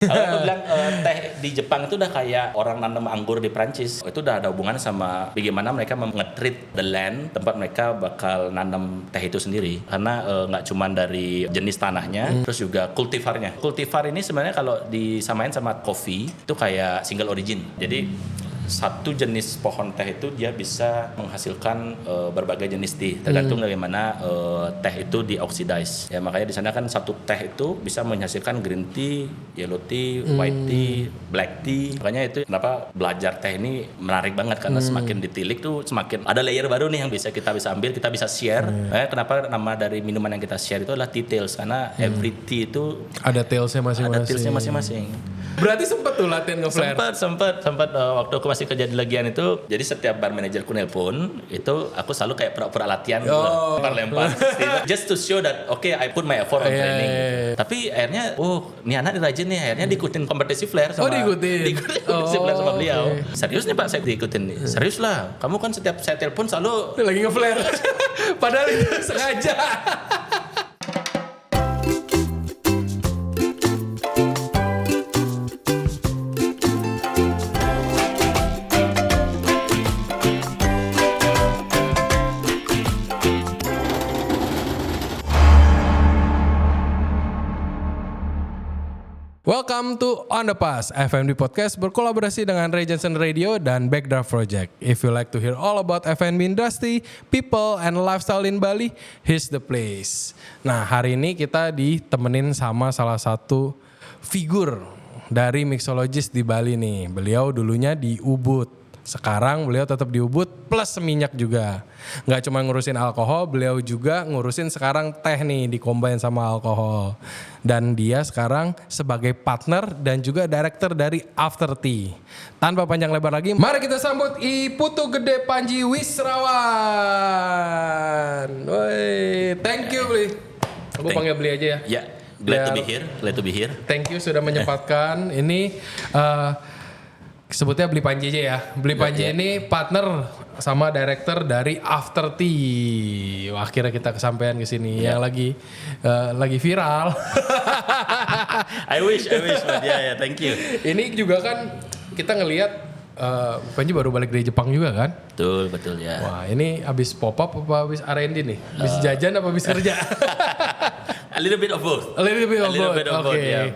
Aku bilang teh di Jepang itu udah kayak orang nanam anggur di Prancis. Itu udah ada hubungan sama bagaimana mereka nge-treat the land, tempat mereka bakal nanam teh itu sendiri. Karena nggak cuma dari jenis tanahnya, terus juga kultivarnya. Kultivar ini sebenarnya kalau disamain sama kopi itu kayak single origin. Jadi satu jenis pohon teh itu dia bisa menghasilkan berbagai jenis tea tergantung bagaimana teh itu dioxidize. Ya makanya di sana kan satu teh itu bisa menghasilkan green tea, yellow tea, white tea, black tea. Makanya itu kenapa belajar teh ini menarik banget karena semakin ditilik tuh semakin ada layer baru nih yang kita bisa ambil, kita bisa share. Kenapa nama dari minuman yang kita share itu adalah tea tales karena every tea itu Ada talesnya masing-masing. ada talesnya masing-masing. Berarti sempet tuh latihan nge-flare? Sempat waktu aku masih kerja di Legian itu, jadi setiap bar manajerku nelpon itu aku selalu kayak pura-pura latihan lempar just to show that okay I put my effort on training. Tapi akhirnya ini anak rajin nih, akhirnya diikutin kompetisi flare sama diikutin kompetisi flare sama beliau. Serius nih Pak saya diikutin nih. Serius lah, kamu kan setiap saya telepon selalu lagi nge-flare. Padahal itu sengaja. Welcome to On The Pass, FNB Podcast berkolaborasi dengan Ray Johnson Radio dan Backdraft Project. If you like to hear all about FNB industry, people, and lifestyle in Bali, here's the place. Nah, hari ini kita ditemenin sama salah satu figur dari mixologist di Bali nih. Beliau dulunya di Ubud. Sekarang beliau tetap di Ubud plus Seminyak juga. Gak cuma ngurusin alkohol, beliau juga ngurusin sekarang teh nih dicombine sama alkohol. Dan dia sekarang sebagai partner dan juga director dari After Tea. Tanpa panjang lebar lagi, mari kita sambut I Putu Gede Panji Wisrawan. Woi, thank you Bli. Aku panggil Bli aja ya. ya glad to be here. Thank you sudah menyempatkan. Ini sebutnya Bli Panji aja ya. Bli Panji ini partner sama director dari After Tea. Wah, akhirnya kita kesampaian ke sini yang lagi viral. I wish but ya thank you. Ini juga kan kita ngelihat Panji baru balik dari Jepang juga kan? Betul ya. Wah, ini abis pop up apa abis R&D nih? Abis jajan apa abis kerja? A little bit of both. Ya.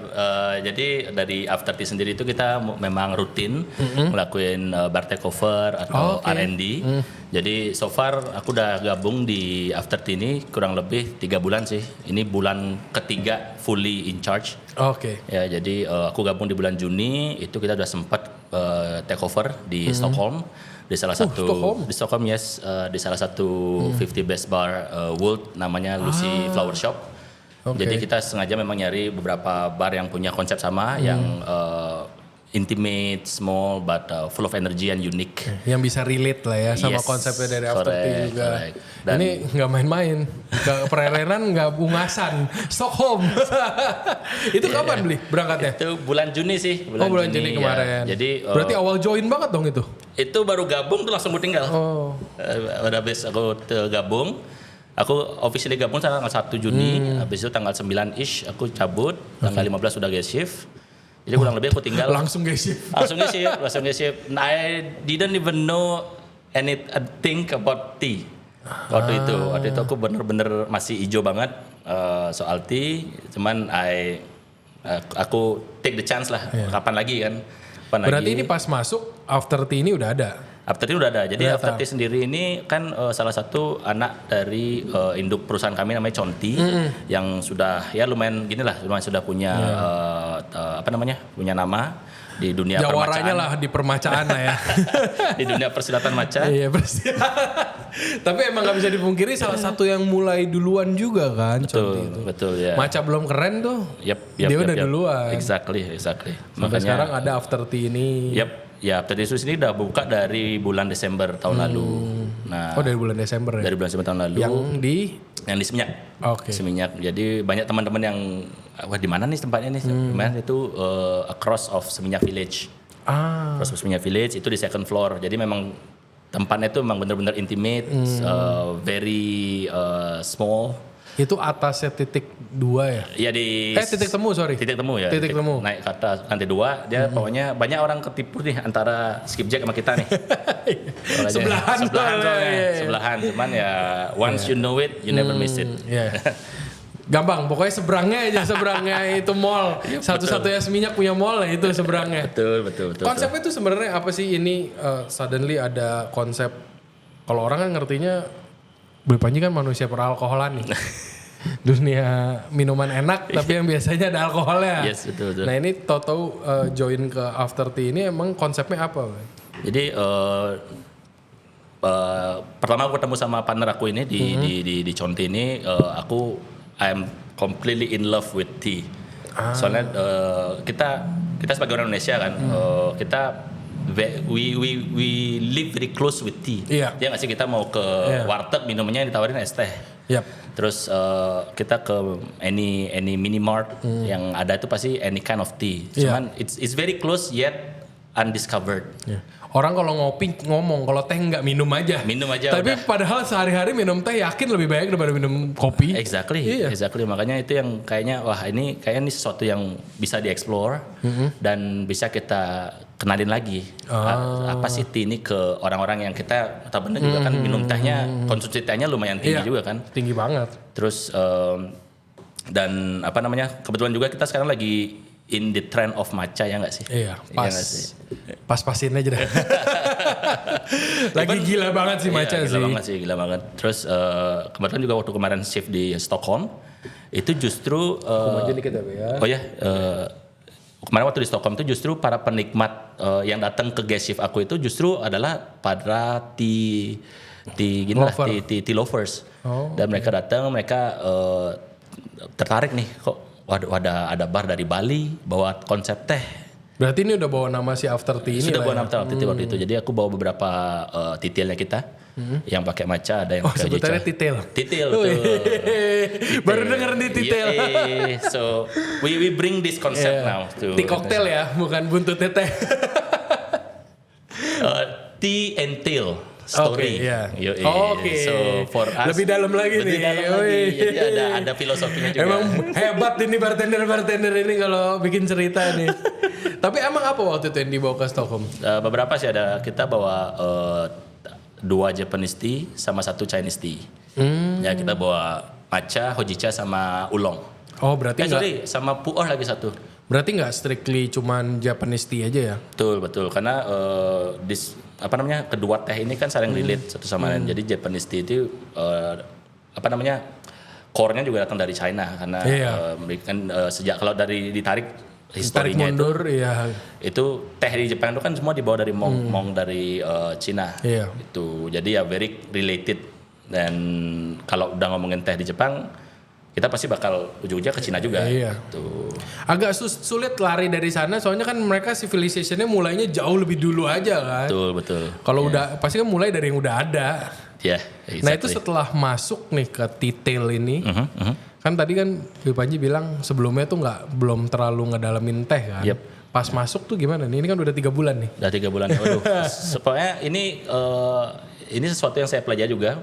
Jadi dari After Tea sendiri itu kita memang rutin ngelakuin bar takeover atau R&D. Jadi so far aku udah gabung di After Tea ini kurang lebih 3 bulan sih. Ini bulan ketiga fully in charge. Ya, jadi aku gabung di bulan Juni itu kita udah sempat takeover di Stockholm. Di salah satu di Stockholm di salah satu 50 best bar world namanya Lucy Flower Shop. Jadi kita sengaja memang nyari beberapa bar yang punya konsep sama, yang intimate, small, but full of energy and unique. Yang bisa relate lah ya sama konsepnya dari After Tea juga. Dan ini nggak main-main, nggak pererenan, nggak bungasan, Stockholm. Itu kapan beli berangkatnya? Itu bulan Juni sih. Bulan Juni kemarin. Jadi berarti awal join banget dong itu? Itu baru gabung tuh langsung gue tinggal. Udah habis aku gabung. Aku officially gabung tanggal 1 Juni, habis itu tanggal 9-ish aku cabut, tanggal 15 udah guest shift. Jadi kurang lebih aku tinggal langsung guest shift. Langsung guest shift. I didn't even know anything about tea. Waktu itu aku bener-bener masih hijau banget soal tea, cuman aku take the chance lah. Kapan lagi kan? Berarti ini pas masuk After Tea ini udah ada? After Tea udah ada. Jadi After Tea sendiri ini kan salah satu anak dari induk perusahaan kami namanya Conti yang sudah ya lumayan sudah punya punya nama di dunia Jawaranya permacaan. lah di permacaan lah ya. Di dunia persilatan maca. Iya Tapi emang nggak bisa dipungkiri salah satu yang mulai duluan juga kan. Betul ya. Maca belum keren tuh. Dia udah duluan. Exactly. Sampai sekarang ada After Tea ini. Ya, After Tea ini udah buka dari bulan Desember tahun lalu. Nah, dari bulan Desember ya? Dari bulan Desember tahun lalu. Yang di Seminyak. Seminyak. Jadi banyak teman-teman yang, wah di mana nih tempatnya nih? Itu across of Seminyak Village. Across of Seminyak Village itu di second floor. Jadi memang tempatnya itu memang benar-benar intimate, very small. Itu atasnya titik 2 ya? Ya di Titik temu sorry. titik temu ya. Titik temu. Naik ke atas lantai 2 dia pokoknya banyak orang ketipu nih antara skipjack sama kita nih. Soalnya- Sebelahan soalnya. iya. Sebelahan cuman ya once you know it you never miss it. Iya. Gampang, pokoknya seberangnya itu mall. Satu-satunya seminyak punya mall lah itu seberangnya. Betul. Konsepnya tuh sebenarnya apa sih ini suddenly ada konsep kalau orang kan ngertinya Boy Panji kan manusia peralkoholan nih. Dunia minuman enak tapi yang biasanya ada alkoholnya. Yes, betul. Nah ini tahu-tahu join ke After Tea ini emang konsepnya apa? Boy? Jadi pertama aku ketemu sama partner aku ini di Conti ini aku I'm completely in love with tea. Soalnya kita sebagai orang Indonesia kan kita we live very close with tea. Iya. Ya nggak sih kita mau ke warteg minumnya ditawarin es teh. Yap. Terus kita ke any mini mart yang ada itu pasti any kind of tea. Cuman it's very close yet undiscovered. Yeah. Orang kalau ngopi ngomong, kalau teh nggak minum aja. Minum aja. Tapi udah. padahal sehari-hari minum teh yakin lebih baik daripada minum kopi. Exactly. Makanya itu yang kayaknya wah ini sesuatu yang bisa dieksplor dan bisa kita kenalin lagi. Apa sih tea ini ke orang-orang yang kita benar juga kan minum tehnya, konsumsi tehnya lumayan tinggi juga kan. Tinggi banget. Terus dan kebetulan juga kita sekarang lagi in the trend of matcha ya nggak sih? Iya, pas. Iya sih? Pas-pasin aja dah. Lagi gila banget sih matcha sih. Gila banget. Terus kebetulan juga waktu kemarin shift di Stockholm itu justru aja dikit ya. Oh ya, kemarin waktu di Stockholm itu justru para penikmat yang datang ke guest shift aku itu justru adalah para tea lovers. Dan mereka datang, mereka tertarik nih kok. Waduh, ada bar dari Bali bawa konsep teh. Berarti ini udah bawa nama si After Tea ini. Sudah bawa nama After Tea waktu itu. Jadi aku bawa beberapa titilnya kita yang pakai matcha, ada yang pakai sebutannya jecha. titil. Titil betul. Baru dengerin di titil. So we bring this concept now to Tea cocktail ya, bukan buntut teh. tea and tail story. Oke. So for us lebih dalam lagi nih. Jadi ada filosofinya juga. Emang hebat ini bartender ini kalau bikin cerita nih. Tapi emang apa waktu itu yang dibawa ke Stockholm? Beberapa sih ada. Kita bawa 2 Japanese tea sama 1 Chinese tea. Ya kita bawa matcha, hojicha sama oolong. Oh berarti sama pu'er lagi 1. Berarti nggak strictly cuman Japanese tea aja ya? Betul karena kedua teh ini kan saling relate satu sama lain. Jadi Japanese tea itu core-nya juga datang dari China karena sejak kalau dari ditarik historinya mundur, itu teh di Jepang itu kan semua dibawa dari Mong dari Cina. Iya. Itu jadi ya very related. Dan kalau udah ngomongin teh di Jepang kita pasti bakal ujung-ujungnya ke Cina juga. Iya. Tuh. Agak sulit lari dari sana soalnya kan mereka civilizationnya mulainya jauh lebih dulu aja kan. Betul. Kalau udah pasti kan mulai dari yang udah ada. Ya, exactly. Nah itu setelah masuk nih ke detail ini, kan tadi kan Boy Panji bilang sebelumnya tuh belum terlalu ngedalamin teh kan. Yep. Pas masuk tuh gimana nih? Ini kan udah 3 bulan nih. Udah 3 bulan. Waduh. Pokoknya ini sesuatu yang saya pelajari juga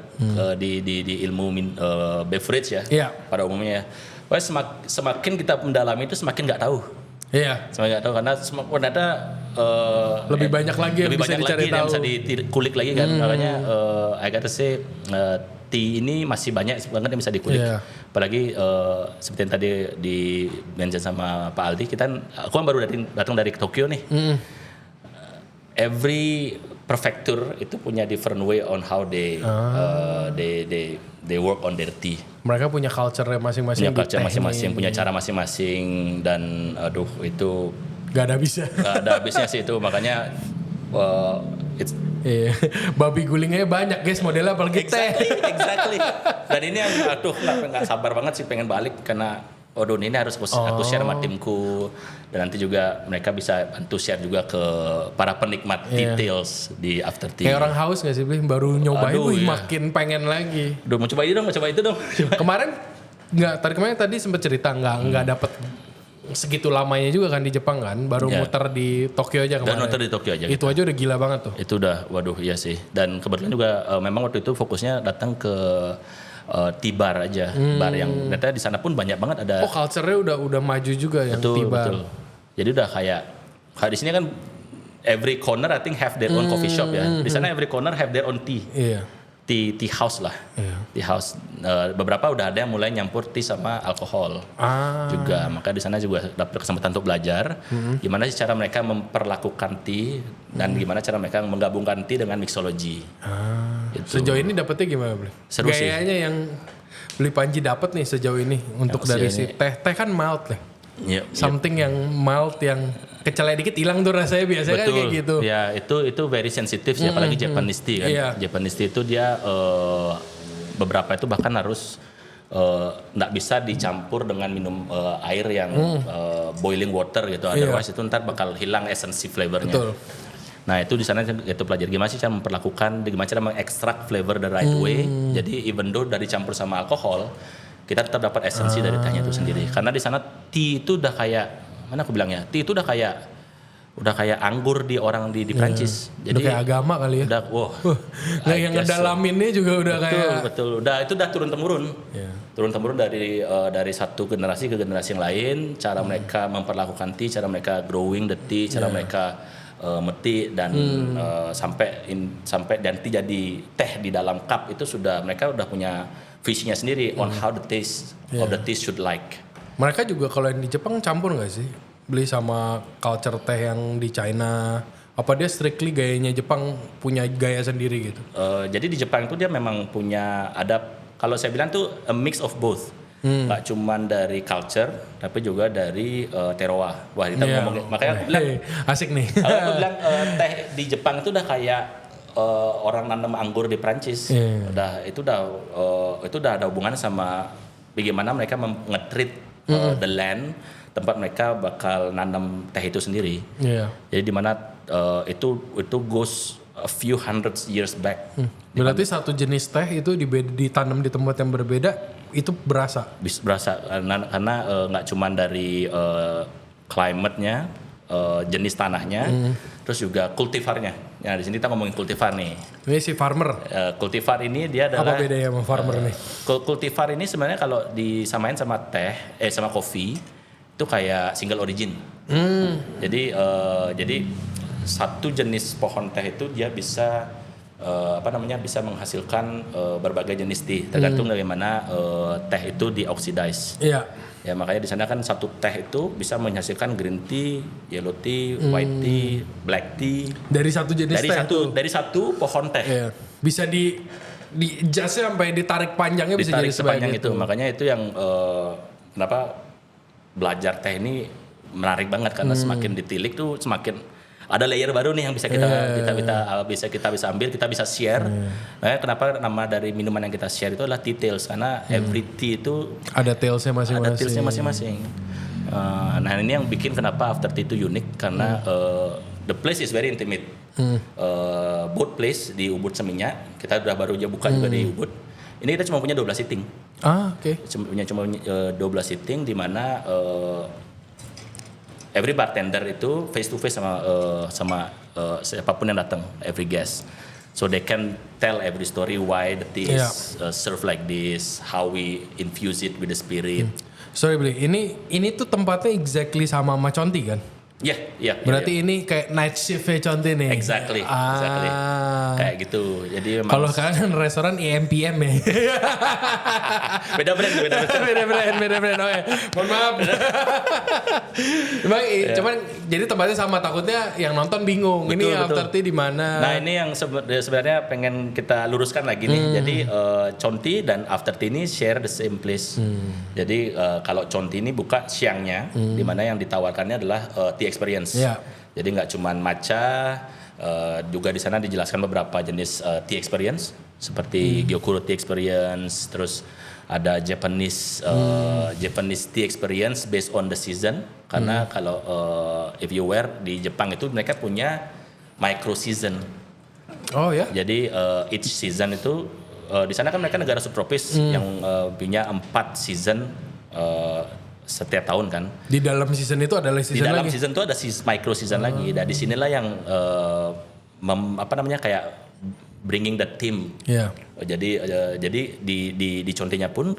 di ilmu beverage ya. Iya. Pada umumnya ya. Pokoknya semakin kita mendalami itu semakin nggak tahu. Iya. Semakin nggak tahu karena ternyata lebih banyak lagi yang bisa dicari tahu. Yang bisa dikulik lagi kan. Makanya I gotta say tea ini masih banyak banget yang bisa dikulik. Yeah. Apalagi seperti yang tadi di mention sama Pak Aldi, aku kan baru datang dari Tokyo nih. Every prefecture itu punya different way on how they work on their tea. Mereka punya culture masing-masing. Punya culture masing-masing, punya cara masing-masing dan itu gak ada habisnya. Gak ada habisnya sih itu, makanya babi gulingnya banyak guys, modelnya apalagi teh. Exactly. Dan ini nggak sabar banget sih pengen balik karena ini harus aku share sama timku dan nanti juga mereka bisa bantu share juga ke para penikmat details di After Tea. Kayak orang haus nggak sih, baru nyobain, makin pengen lagi. Mau coba itu dong. Kemarin tadi sempat cerita nggak dapet segitu lamanya juga kan di Jepang kan, baru muter di Tokyo aja kemarin. Dan muter di Tokyo aja. Itu aja udah gila banget tuh. Itu udah, waduh iya sih. Dan kebetulan juga memang waktu itu fokusnya datang ke tea bar aja, bar yang ternyata di sana pun banyak banget ada. Oh, culture-nya udah maju juga yang Betul, tiba. betul. Jadi udah kayak di sini kan every corner I think have their own coffee shop ya. Di sana every corner have their own tea. Iya. Tea house lah. Tea house. Beberapa udah ada yang mulai nyampur tea sama alkohol juga. Maka di sana juga dapat kesempatan untuk belajar gimana sih cara mereka memperlakukan tea dan gimana cara mereka menggabungkan tea dengan mixology. Gitu. Sejauh ini dapetnya gimana, Bli? Seru sih. Gayanya yang Beli Panji dapat nih sejauh ini untuk Yang dari usia si ini. teh kan mild nih. Yep, Something yang mild yang kecelek dikit hilang tuh rasanya biasanya kan kayak gitu. Ya itu very sensitif sih, apalagi Japanese tea kan. Iya. Japanese tea itu dia beberapa itu bahkan harus nggak bisa dicampur dengan minum air yang boiling water gitu. Otherwise itu ntar bakal hilang esensi flavornya. Betul. Nah itu di sana itu pelajari gimana sih cara memperlakukan, gimana cara mengekstrak flavor the right way. Jadi even though dari campur sama alkohol, kita tetap dapat esensi dari tehnya itu sendiri. Karena di sana tea itu udah kayak mana aku bilang ya, tea itu udah kayak anggur di orang di Prancis. Udah kayak agama kali ya. Udah, wow. Nah yang ngedalaminnya juga udah kayak. Betul. Itu udah turun temurun. Iya. Turun temurun dari satu generasi ke generasi yang lain. Cara mereka memperlakukan tea, cara mereka growing the tea, cara mereka metik dan sampai dan tea jadi teh di dalam cup itu mereka udah punya visinya sendiri on how the taste of the tea should like. Mereka juga kalau yang di Jepang campur nggak sih? Beli sama culture teh yang di China. Apa dia strictly gayanya Jepang punya gaya sendiri gitu? Jadi di Jepang itu dia memang punya kalau saya bilang tuh a mix of both. Gak cuman dari culture tapi juga dari terroir. Wah kita ngomongin, makanya aku bilang asik nih. aku bilang teh di Jepang itu udah kayak orang nanam anggur di Prancis. Itu udah ada hubungan sama bagaimana mereka nge-treat the land tempat mereka bakal nanam teh itu sendiri. Jadi di mana itu goes a few hundred years back. Berarti satu jenis teh itu ditanam di tempat yang berbeda itu berasa karena nggak cuman dari climate-nya, jenis tanahnya, terus juga kultivarnya. Nah di sini kita ngomongin kultivar nih. Ini si farmer. Kultivar ini dia adalah. Apa bedanya sama farmer nih? Kultivar ini sebenarnya kalau disamain sama sama kopi itu kayak single origin. Jadi satu jenis pohon teh itu dia bisa bisa menghasilkan berbagai jenis tea tergantung bagaimana teh itu dioxidize. Iya. Ya makanya di sana kan satu teh itu bisa menghasilkan green tea, yellow tea, white tea, black tea. Dari satu jenis teh. Dari satu pohon teh. Iya. Bisa di jasnya sampai ditarik panjangnya bisa jadi sepanjang itu. Makanya itu yang kenapa belajar teh ini menarik banget karena semakin ditilik tuh semakin ada layer baru nih yang bisa kita ambil, kita bisa share. Nah, kenapa nama dari minuman yang kita share itu adalah tea tales karena every tea itu ada talesnya masing-masing. Nah ini yang bikin kenapa After Tea itu unik karena the place is very intimate. Both place di Ubud Seminyak, kita udah baru aja buka juga di Ubud. Ini kita cuma punya 12 sitting. Oke. Cuma 12 sitting di mana every bartender itu face to face sama siapapun yang datang, every guest. So they can tell every story why the tea is served like this, how we infuse it with the spirit. Sorry Bli, ini tuh tempatnya exactly sama Conti kan? Iya. Berarti ini kayak night shift-nya Conti nih. Exactly. Kayak gitu. Jadi kalau kalian restoran IMPM ya. beda brand. Oke. Mohon maaf. Cuman jadi tempatnya sama, takutnya yang nonton bingung. Betul, ini After Tea di mana? Nah, ini yang sebenarnya pengen kita luruskan lagi nih. Jadi Conti dan After Tea ini share the same place. Jadi kalau Conti ini buka siangnya, di mana yang ditawarkannya adalah tea experience. Jadi nggak cuman matcha, juga di sana dijelaskan beberapa jenis tea experience seperti Gyokuro tea experience, terus ada Japanese tea experience based on the season. Karena kalau if you were di Jepang itu mereka punya micro season. Oh ya. Jadi each season itu di sana kan mereka negara subtropis yang punya 4 season setiap tahun kan. Di dalam season itu adalah season lagi. Di dalam season itu ada micro season lagi. Dan di sinilah yang kayak bringing the team. Iya. Jadi di Continya pun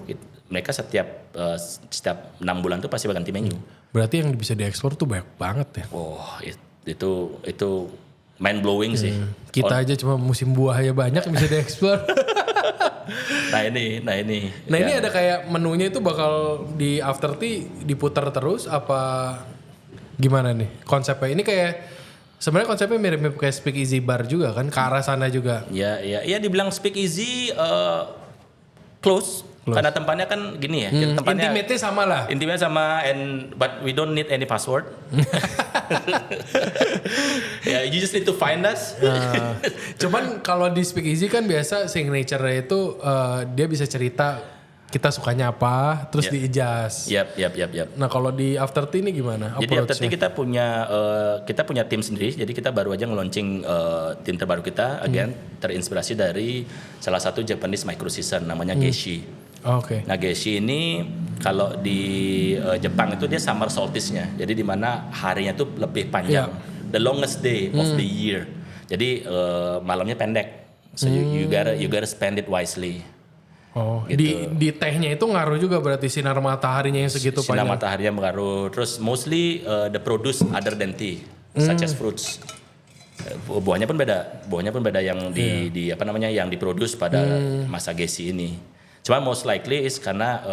mereka setiap 6 bulan tuh pasti ganti menu. Berarti yang bisa dieksplor tuh banyak banget ya. Oh, itu mind blowing sih. Kita aja cuma musim buah ya banyak yang bisa dieksplor. Nah ini. Nah ini ada kayak menunya itu bakal di after tea diputar terus apa gimana nih konsepnya? Ini kayak sebenarnya konsepnya mirip-mirip kayak Speak Easy Bar juga kan, ke arah sana juga. Ya dibilang Speak Easy close. Karena tempatnya kan gini ya. Tempatnya Intimate-nya sama lah. Intimate sama but we don't need any password. You just need to find us. Cuman kalau di Speak Easy kan biasa signature-nya itu dia bisa cerita kita sukanya apa, terus di-adjust. Yap. Nah kalau di After Tea ini gimana? Jadi After Tea kita punya tim sendiri. Jadi kita baru aja nge-launching tim terbaru kita, terinspirasi dari salah satu Japanese micro season namanya Geshi. Oke. Nah Geshi ini kalau di Jepang itu dia summer solstice-nya. Jadi di mana harinya tuh lebih panjang. The longest day of the year. Jadi malamnya pendek. So you gotta spend it wisely. Oh, gitu. di tehnya itu ngaruh juga berarti sinar mataharinya yang segitu panjang. Sinar mataharinya mengaruh. Terus mostly the produce other than tea, such as fruits. Buahnya pun beda yang yang diproduce pada masa Geshi ini. Cuma most likely is karena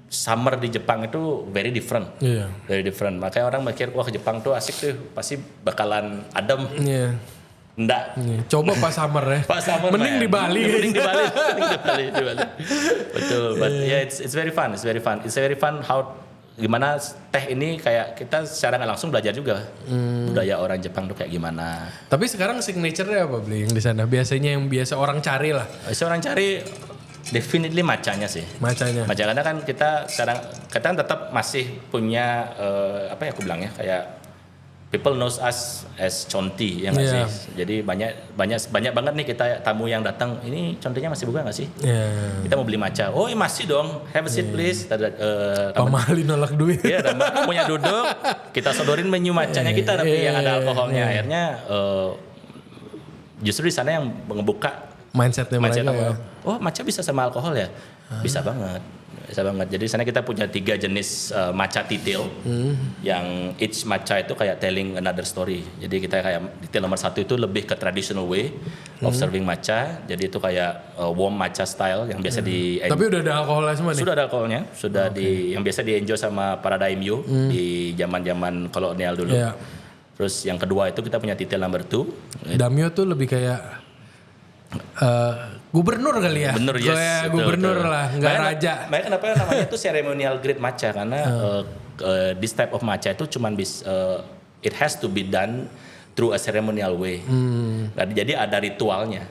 summer di Jepang itu very different. Very different. Makanya orang mikir wah Jepang tuh asik tuh, pasti bakalan adem. Enggak. Coba pas summer ya. Pas summer mending di Bali. Mending di Bali. Betul. But it's very fun. It's very fun how gimana teh ini kayak kita secara nggak langsung belajar juga budaya orang Jepang tuh kayak gimana. Tapi sekarang signature-nya apa beli yang di sana? Biasanya yang biasa orang cari lah. Biasa orang cari definitely macanya sih. Macanya. Maca karena kan kita sekarang tetap masih punya aku bilangnya kayak people knows us as Conti ya nggak sih. Jadi banyak banget nih kita tamu yang datang. Ini Continya masih buka nggak sih? Kita mau beli matcha. Oh masih dong. Have a seat please. Pamali nolak duit. Iya, Mbak punya duduk. Kita sodorin menu matchanya kita tapi yang ada alkoholnya. Akhirnya justru di sana yang ngebuka mindsetnya mereka ya. Oh matcha bisa sama alkohol ya? Bisa banget. Jadi sana kita punya 3 jenis matcha detail yang each matcha itu kayak telling another story. Jadi kita kayak detail nomor 1 itu lebih ke traditional way of serving matcha. Jadi itu kayak warm matcha style yang biasa Tapi udah ada alkoholnya semua nih? Sudah ada alkoholnya. Yang biasa di-enjoy sama para daimyo di zaman-zaman kolonial dulu. Terus yang kedua itu kita punya detail number 2. Daimyo tuh lebih kayak gubernur kali ya? Bener, yes. Kayak gubernur lah, nggak raja. Makanya kenapa namanya itu ceremonial grade matcha karena this type of matcha itu cuman it has to be done through a ceremonial way. Jadi ada ritualnya.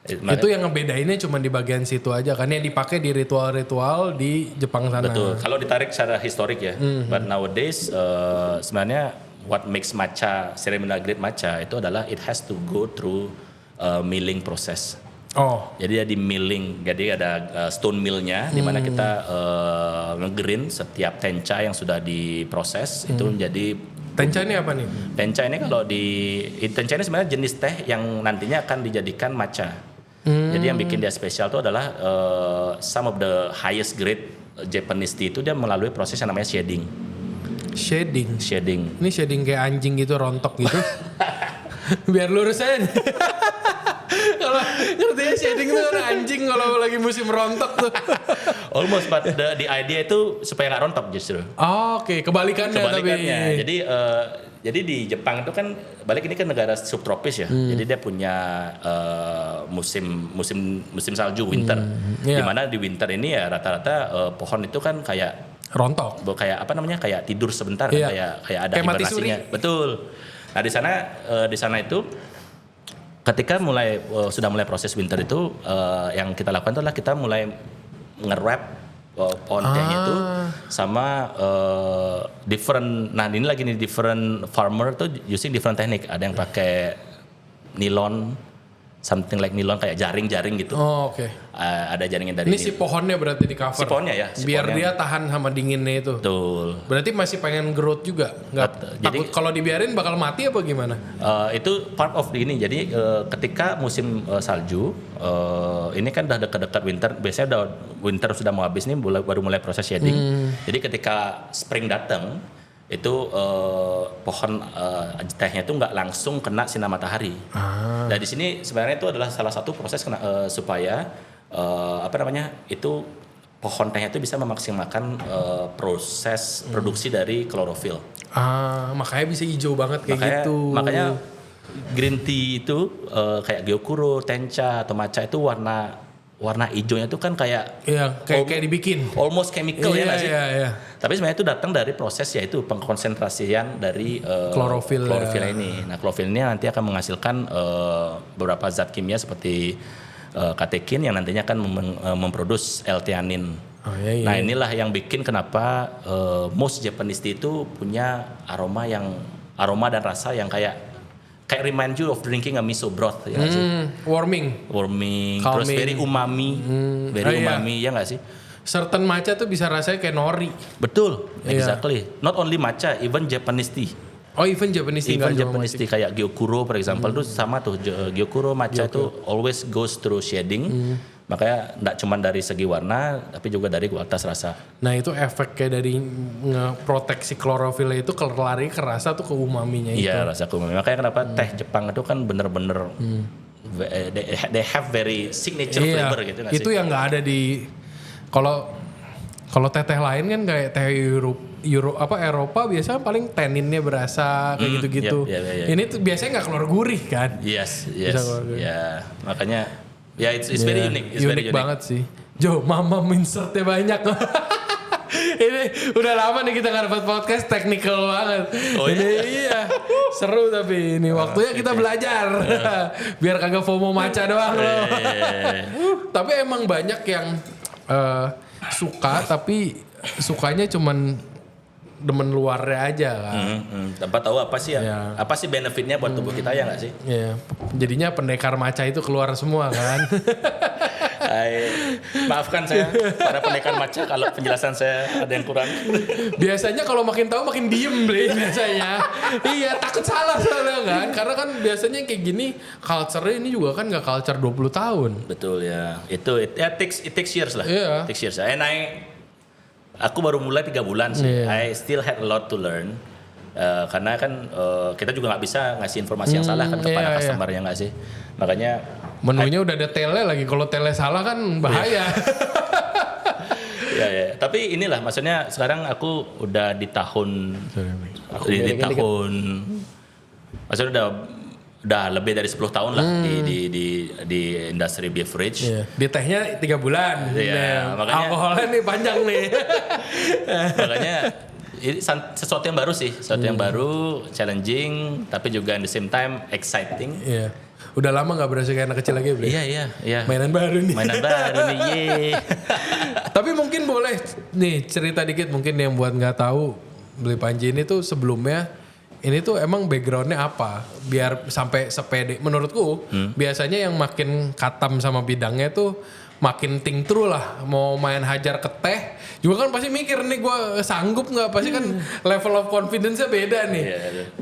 Itu yang ngebedainnya cuma di bagian situ aja kan yang dipakai di ritual-ritual di Jepang sana. Betul. Kalau ditarik secara historik ya. But nowadays sebenarnya what makes matcha ceremonial grade matcha itu adalah it has to go through milling proses. Jadi di milling, jadi ada stone millnya di mana kita ngegreen setiap tencha yang sudah diproses itu menjadi. Tencha ini apa nih? Tencha ini tencha ini sebenarnya jenis teh yang nantinya akan dijadikan matcha. Jadi yang bikin dia spesial itu adalah some of the highest grade Japanese tea itu dia melalui proses yang namanya shading. Shading. Ini shading kayak anjing gitu rontok gitu. Biar lurus aja. Kalau ngertinya shading itu kan anjing kalau lagi musim rontok tuh. Almost, but the idea itu supaya nggak rontok justru. Oke, kebalikannya. Tapi. Jadi di Jepang itu kan balik ini kan negara subtropis ya. Jadi dia punya musim salju winter. Di mana di winter ini ya rata-rata pohon itu kan kayak rontok. Kayak kayak tidur sebentar kan kayak ada hibernasinya. Betul. Nah di sana itu ketika sudah mulai proses winter itu yang kita lakukan itu adalah kita mulai nge-wrap pohon tehnya itu sama different. Nah ini lagi nih different farmer tuh using different teknik. Ada yang pakai nilon, something like nilon kayak jaring-jaring gitu. Oh, oke. Ada jaringnya dari Ini si pohonnya berarti di cover. Si pohonnya ya. Biar dia tahan sama dinginnya itu. Betul. Berarti masih pengen growth juga. Nggak takut kalau dibiarin bakal mati apa gimana? Itu part of ini. Jadi ketika musim salju, ini kan udah dekat-dekat winter. Biasanya udah winter sudah mau habis nih, baru mulai proses shading. Jadi ketika spring datang, itu pohon tehnya itu nggak langsung kena sinar matahari. Dan di sini sebenarnya itu adalah salah satu proses supaya itu pohon tehnya itu bisa memaksimalkan proses produksi dari klorofil. Makanya bisa hijau banget kayak gitu. Makanya green tea itu kayak gyokuro, tencha atau matcha itu warna hijaunya itu kan kayak kayak dibikin almost chemical ya nggak sih? Iya. Tapi sebenarnya itu datang dari proses yaitu pengkonsentrasian dari klorofil ini. Nah, klorofil ini nanti akan menghasilkan beberapa zat kimia seperti katekin yang nantinya akan memproduksi L-theanin. Nah, inilah yang bikin kenapa most Japanese tea itu punya aroma dan rasa yang kayak remind you of drinking a miso broth ya nggak sih? Warming, calming. Terus very umami, ya nggak sih? Certain matcha tuh bisa rasanya kayak nori. Betul, exactly. Not only matcha, even Japanese tea. Oh, even Japanese tea. Even Japanese tea kayak gyokuro, for example, itu sama tuh. Gyokuro matcha itu always goes through shading. Makanya nggak cuma dari segi warna, tapi juga dari kualitas rasa. Nah, itu efek kayak dari ngeproteksi klorofil itu lari ke rasa tuh ke umaminya itu. Iya, rasa ke umami. Makanya kenapa teh Jepang itu kan bener-bener they have very signature flavor gitu nggak sih? Itu yang nggak ada di kalau teh lain kan kayak teh Eropa biasanya paling taninnya berasa kayak gitu-gitu. Yeah. Ini tuh biasanya nggak keluar gurih kan? Yes. Ya, makanya it's very unique. It's very unique banget sih. Jo, mama insertnya banyak. Ini udah lama nih kita nggak dapat podcast technical banget. Iya, seru tapi ini waktunya kita belajar. Biar kagak FOMO matcha doang loh. Tapi emang banyak yang suka tapi sukanya cuman demen luarnya aja kan. Tanpa tahu apa sih benefitnya buat tubuh kita ya nggak sih? Iya. Jadinya pendekar matcha itu keluar semua kan. Maafkan saya para pendekar matcha kalau penjelasan saya ada yang kurang. Biasanya kalau makin tahu makin diem biasanya. Iya, takut salah soalnya kan. Karena kan biasanya kayak gini culture-nya ini juga kan nggak culture 20 tahun. Betul ya. It takes years lah. Yeah. It takes years. Aku baru mulai 3 bulan sih. I still had a lot to learn. Karena kan kita juga nggak bisa ngasih informasi yang salah kan kepada customer ya nggak sih. Makanya menunya udah ada tele lagi. Kalau tele salah kan bahaya. Ya. Tapi inilah maksudnya sekarang aku udah di tahun maksudnya udah lebih dari 10 tahun lah di industri beverage. Di tehnya 3 bulan. Iya, makanya alkoholnya nih panjang nih. Makanya ini sesuatu yang baru sih, yang baru, challenging, tapi juga at the same time exciting. Iya. Udah lama nggak berasa kayak anak kecil lagi, Bre? Iya. Mainan baru nih. Yeay. Tapi mungkin boleh nih cerita dikit mungkin yang buat nggak tahu Beli Panji ini tuh sebelumnya ini tuh emang backgroundnya apa biar sampai sepede. Menurutku biasanya yang makin katam sama bidangnya tuh makin think through lah. Mau main hajar ke teh juga kan pasti mikir nih gue sanggup nggak, pasti kan level of confidence-nya beda nih.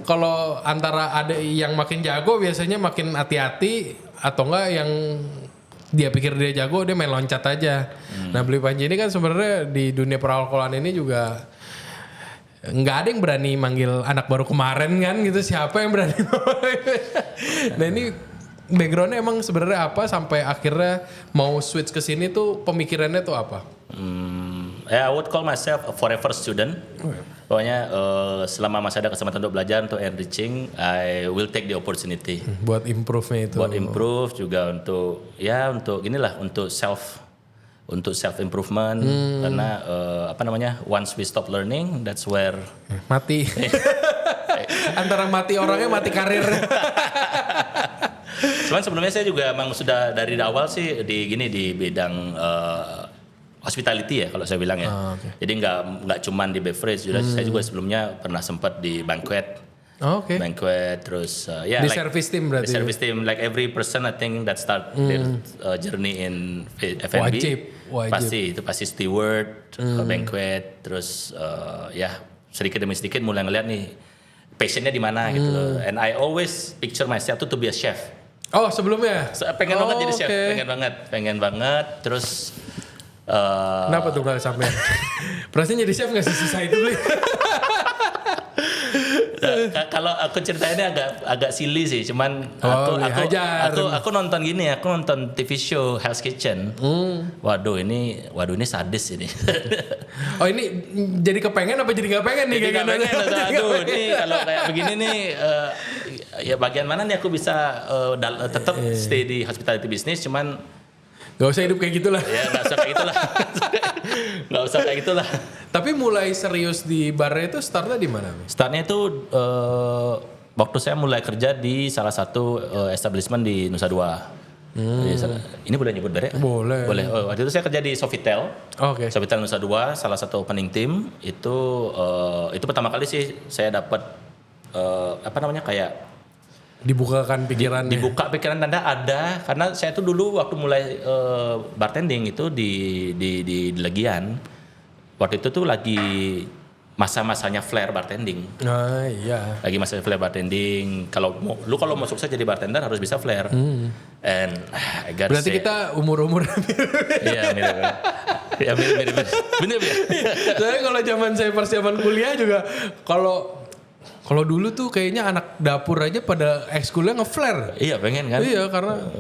Kalau antara ada yang makin jago biasanya makin hati-hati, atau enggak yang dia pikir dia jago dia main loncat aja. Nah, Beli Panji ini kan sebenarnya di dunia peralkoholan ini juga nggak ada yang berani manggil anak baru kemarin kan gitu, siapa yang berani. Nah, ini backgroundnya emang sebenarnya apa sampai akhirnya mau switch ke sini tuh, pemikirannya tuh apa? I would call myself a forever student. Pokoknya selama masih ada kesempatan untuk belajar, untuk enriching, I will take the opportunity. Buat improve-nya itu. Buat improve juga untuk inilah untuk self improvement. Karena once we stop learning, that's where mati. Antara mati orangnya, mati karirnya. Cuman sebelumnya saya juga emang sudah dari awal sih di bidang hospitality ya kalau saya bilang ya. Jadi nggak cuman di beverage, saya juga sebelumnya pernah sempat di banquet. Oke. banquet, terus ya Di like service team berarti. di service team, like every person I think that start their journey in F&B Wajib. pasti steward, banquet, terus ya sedikit demi sedikit mulai ngeliat nih passionnya di mana gitu loh. And I always picture myself to be a chef. Oh sebelumnya? Pengen banget jadi chef, pengen banget. Terus Kenapa tuh nggak sampai? Perasaan jadi chef nggak susah itu beli. Kalau aku ceritainnya agak silly sih, cuman aku nonton gini, aku nonton TV show Hell's Kitchen. Waduh ini sadis ini. Oh ini jadi kepengen apa jadi nggak pengen nih? Jadi nggak pengen, aduh ini kalau kayak begini nih, ya bagian mana nih aku bisa tetap stay di hospitality business, cuman Gak usah hidup kayak gitulah. ya nggak usah kayak gitulah. Nggak usah kayak gitulah. Tapi mulai serius di barnya itu startnya di mana? Startnya itu waktu saya mulai kerja di salah satu establishment di Nusa Dua. Jadi, ini boleh nyebut merek? Boleh. Waktu itu saya kerja di Sofitel. Oke. Sofitel Nusa Dua, salah satu opening team. Itu pertama kali sih saya dapat kayak Dibukakan pikirannya. dibuka pikiran Anda ada, karena saya tuh dulu waktu mulai bartending itu di Legian. Waktu itu tuh lagi masa-masanya flair bartending. Nah iya. Lagi masa flair bartending. Kalau mau sukses jadi bartender harus bisa flair. And I gotta Berarti say, kita umur-umur iya mirip. Ya mirip. Bener ya. Saya kalau zaman saya persiapan kuliah juga kalau dulu tuh kayaknya anak dapur aja pada ekskulnya ngeflare. Iya pengen kan? Iya karena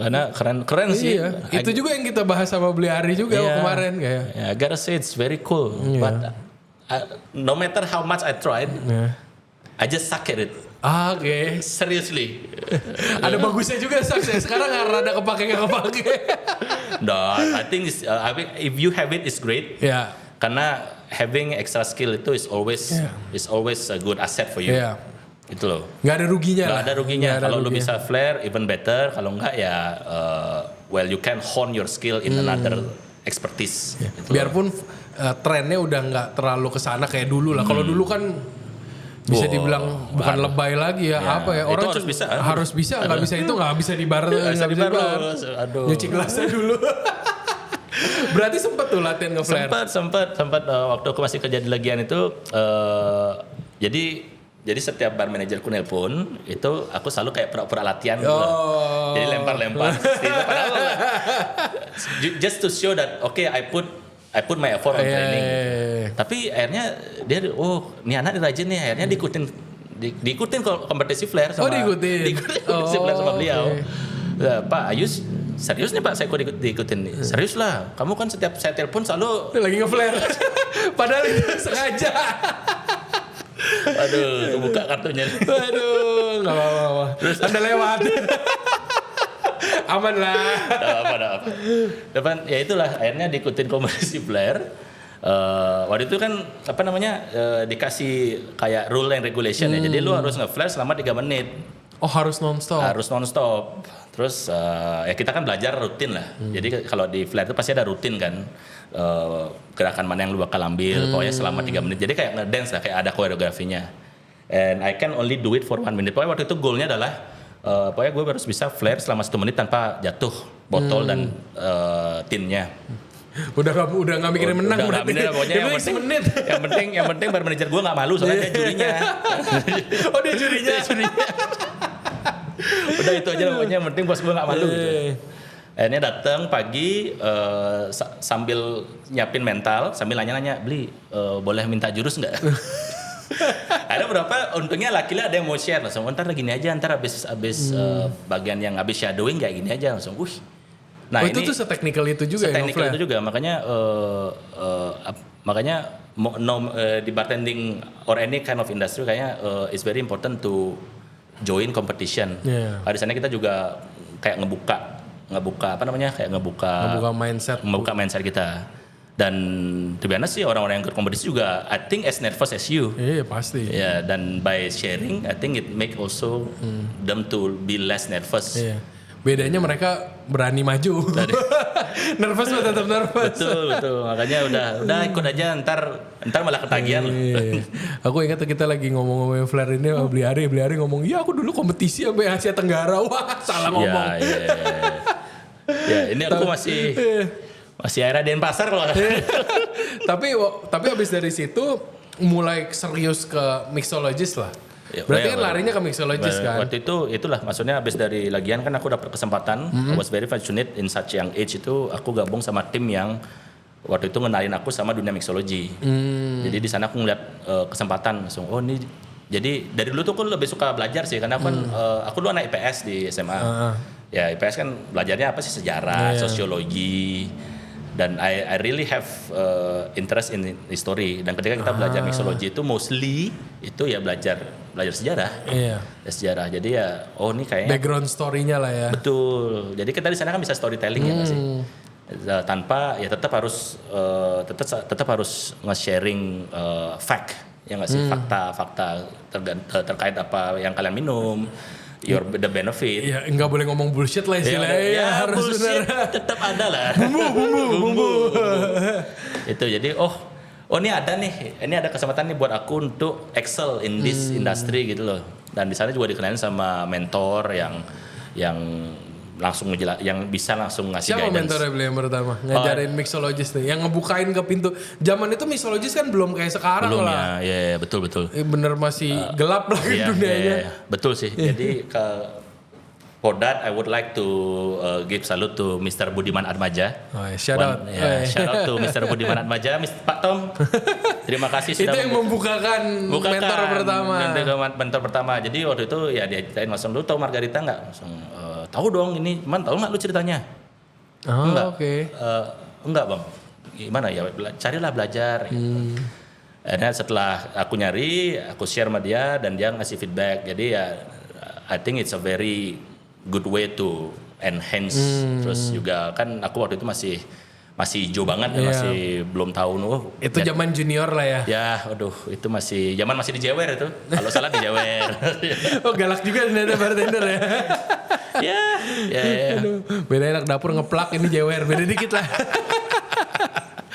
keren sih. Iya. Itu juga yang kita bahas sama Beli Ari juga kemarin kayak. I gotta say it's very cool. But no matter how much I tried, I just suck at it. Oke. Seriously. Ada bagusnya juga sukses. Sekarang rada kepake nggak kepake. No, I think if you have it, it's great. Ya. Karena having extra skill itu is always a good asset for you. Iya. Itu loh. Nggak ada ruginya. Nggak ada ruginya. Kalau lu bisa flare, even better. Kalau enggak ya, you can hone your skill in another expertise. Gitu Biarpun trennya udah nggak terlalu kesana kayak dulu lah. Kalau dulu kan bisa dibilang bukan lebay lagi ya, apa ya, orang harus bisa nggak bisa itu nggak bisa di bar, nggak bisa di bar. Nyuci gelasnya dulu. Berarti sempet tuh latihan nge-flare. Sempat waktu aku masih kerja di Legian itu, jadi setiap bar manajerku nelpon itu aku selalu kayak pura-pura latihan gitu. Jadi lempar itu padahal just to show that I put my effort on training. Tapi akhirnya dia ini anak rajin nih, akhirnya diikutin kompetisi flare sama diikutin kompetisi flare sama beliau. Pak Ayus, serius nih Pak, saya kok diikutin nih. Serius lah, kamu kan setiap saya telepon selalu lagi nge-flare. Padahal itu sengaja. Aduh, buka kartunya. Aduh, nggak apa-apa. Terus Anda lewat. Aman lah. Apa. Depan ya itulah akhirnya diikutin kompetisi flare. Waktu itu kan dikasih kayak rule and regulation ya. Jadi lu harus nge-flare selama 3 menit. Oh harus nonstop. Harus nonstop. Terus ya kita kan belajar rutin lah. Jadi kalau di flare itu pasti ada rutin kan. Gerakan mana yang lu bakal ambil. Pokoknya selama 3 menit. Jadi kayak ngedance lah, kayak ada koreografinya. And I can only do it for 1 minute. Pokoknya waktu itu goalnya adalah pokoknya gue harus bisa flare selama 1 menit tanpa jatuh botol dan tinnya. Udah nggak mikirin menang berarti. Pokoknya yang penting bar manajer gue nggak malu soalnya dia jurinya. Oh dia jurinya. Udah itu aja pokoknya, yang penting bos gue nggak malu gitu. Akhirnya datang pagi sambil nyiapin mental, sambil nanya-nanya, Beli boleh minta jurus nggak? Ada berapa, untungnya laki-laki ada yang mau share langsung, ntar gini aja, ntar abis bagian yang abis shadowing kayak gini aja langsung, Nah itu tuh seteknikal itu juga ya? Seteknikal itu juga, makanya di bartending or any kind of industry kayaknya it's very important to join competition. Di sana kita juga kayak ngebuka mindset kita. Dan to be honest sih orang-orang yang ikut kompetisi juga I think as nervous as you. Iya pasti. Ya, dan by sharing I think it make also them to be less nervous. Iya. Bedanya mereka berani maju. Nervous mah tetap nervous. Betul. Makanya udah ikut aja, ntar malah ketagihan loh. Iya. Aku ingat kita lagi ngomong-ngomongin flare ini sama Beli Ari ngomong, "Iya, aku dulu kompetisi sampai Asia Tenggara." Wah, salah ngomong. Iya. Ya, ini aku masih era Denpasar kalau nggak salah. tapi habis dari situ mulai serius ke mixologist lah. Ya, Berarti kan larinya ke mixologist kan. Waktu itu itulah maksudnya habis dari lagian kan aku dapat kesempatan. I was very fortunate in such young age itu aku gabung sama tim yang waktu itu ngenalin aku sama dunia mixology. Jadi di sana aku ngeliat kesempatan langsung, oh ini jadi dari dulu tuh aku lebih suka belajar sih karena aku dulu anak IPS di SMA. Ya IPS kan belajarnya apa sih, sejarah, sosiologi, dan I really have interest in history. Dan ketika kita belajar mixology itu mostly itu ya belajar sejarah. Iya. Sejarah. Jadi ya ini kayaknya Background story-nya lah ya. betul. Jadi kita di sana kan bisa storytelling ya nggak sih? Tanpa ya tetap harus nge-sharing fact ya nggak sih, fakta terkait apa yang kalian minum. The benefit. Iya, enggak boleh ngomong bullshit lah istilahnya. Ya, harus bullshit benar. tetap ada lah. Bumbu. Itu jadi ini ada kesempatan nih buat aku untuk excel in this industry gitu loh. Dan di sana juga dikenalin sama mentor yang langsung yang bisa langsung ngasih Siapa guidance. mentornya beliau yang pertama? Ngajarin mixologist nih, yang ngebukain ke pintu. Zaman itu mixologist kan belum kayak sekarang Belum lah. ya, betul. Bener masih gelap lah dunianya. Iya. Betul sih. Jadi for that I would like to give salute to Mr. Budiman Atmaja. Shout out. Shout out to Mr. Budiman Atmaja, Pak Tom. Terima kasih sudah Itu yang membukakan mentor pertama. Mentor pertama. Jadi waktu itu ya dia ceritain langsung, "Lu tahu Margarita nggak?" Langsung tahu dong ini. "Man, tahu nggak lu ceritanya?" Enggak. Oke. Enggak bang. Gimana ya? Carilah belajar. Akhirnya setelah aku nyari, aku share sama dia dan dia ngasih feedback. Jadi ya, I think it's a very good way to enhance. Terus juga kan aku waktu itu masih hijau banget, masih belum tahu Itu zaman junior lah ya. Ya, aduh, itu masih dijewer itu. Kalau salah dijewer. Oh, galak juga ternyata bartender ya. Ya. Aduh, beda anak dapur ngeplak, ini jewer, beda dikit lah.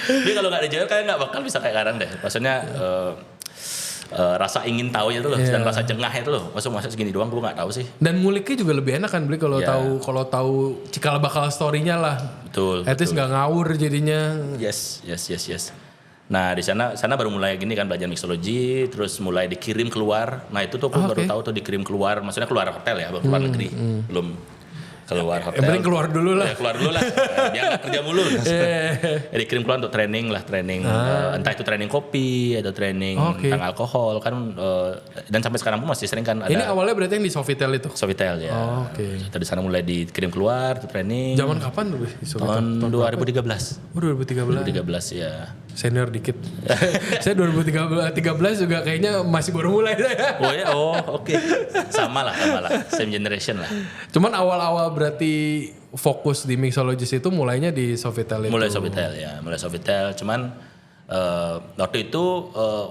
Jadi kalau nggak dijewer kayak nggak bakal bisa kayak sekarang deh. Maksudnya rasa ingin tahu itu loh, dan rasa jengah itu loh. Masa segini doang gue nggak tahu sih. Dan nguliknya juga lebih enak kan beli kalau tahu cikal bakal story-nya lah. Betul. At least nggak ngawur jadinya. Yes. Nah di sana baru mulai gini kan belajar mixology, terus mulai dikirim keluar. Nah itu tuh aku baru tahu tuh dikirim keluar, maksudnya keluar hotel ya, keluar negeri, belum keluar hotel. Yang penting keluar dulu lah. Ya, keluar dulu lah, biar nggak kerja mulu. Ya, dikirim keluar untuk training, entah itu training kopi atau training tentang alkohol kan. Dan sampai sekarang pun masih sering kan ada. Ini awalnya berarti yang di Sofitel itu? Sofitel ya. Oke. Dari sana mulai dikirim keluar untuk training. Zaman kapan tuh? Tahun 2013. 2013 ya. Senior dikit. Saya 2013 juga kayaknya masih baru mulai ya. Oke. Sama lah. Same generation lah. Cuman awal-awal berarti fokus di mixologist itu mulainya di Sofitel itu. Mulai Sofitel. Cuman waktu itu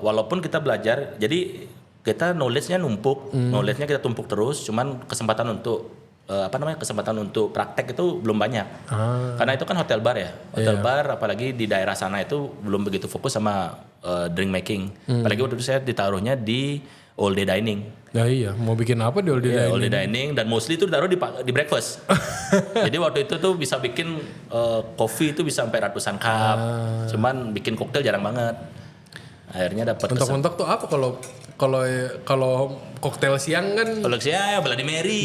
walaupun kita belajar, jadi kita knowledge-nya numpuk, knowledge-nya kita tumpuk terus. Cuman kesempatan untuk kesempatan untuk praktek itu belum banyak. Karena itu kan hotel bar ya. Hotel bar apalagi di daerah sana itu belum begitu fokus sama drink making. Apalagi waktu itu saya ditaruhnya di all day dining. Ya iya, mau bikin apa di all day dining? All day dining dan mostly itu ditaruh di breakfast. Jadi waktu itu tuh bisa bikin kopi itu bisa sampai ratusan cup. Cuman bikin koktail jarang banget. Akhirnya dapat mentok-mentok tuh apa kalau koktail siang kan? Kalau siang ya Bloody Mary.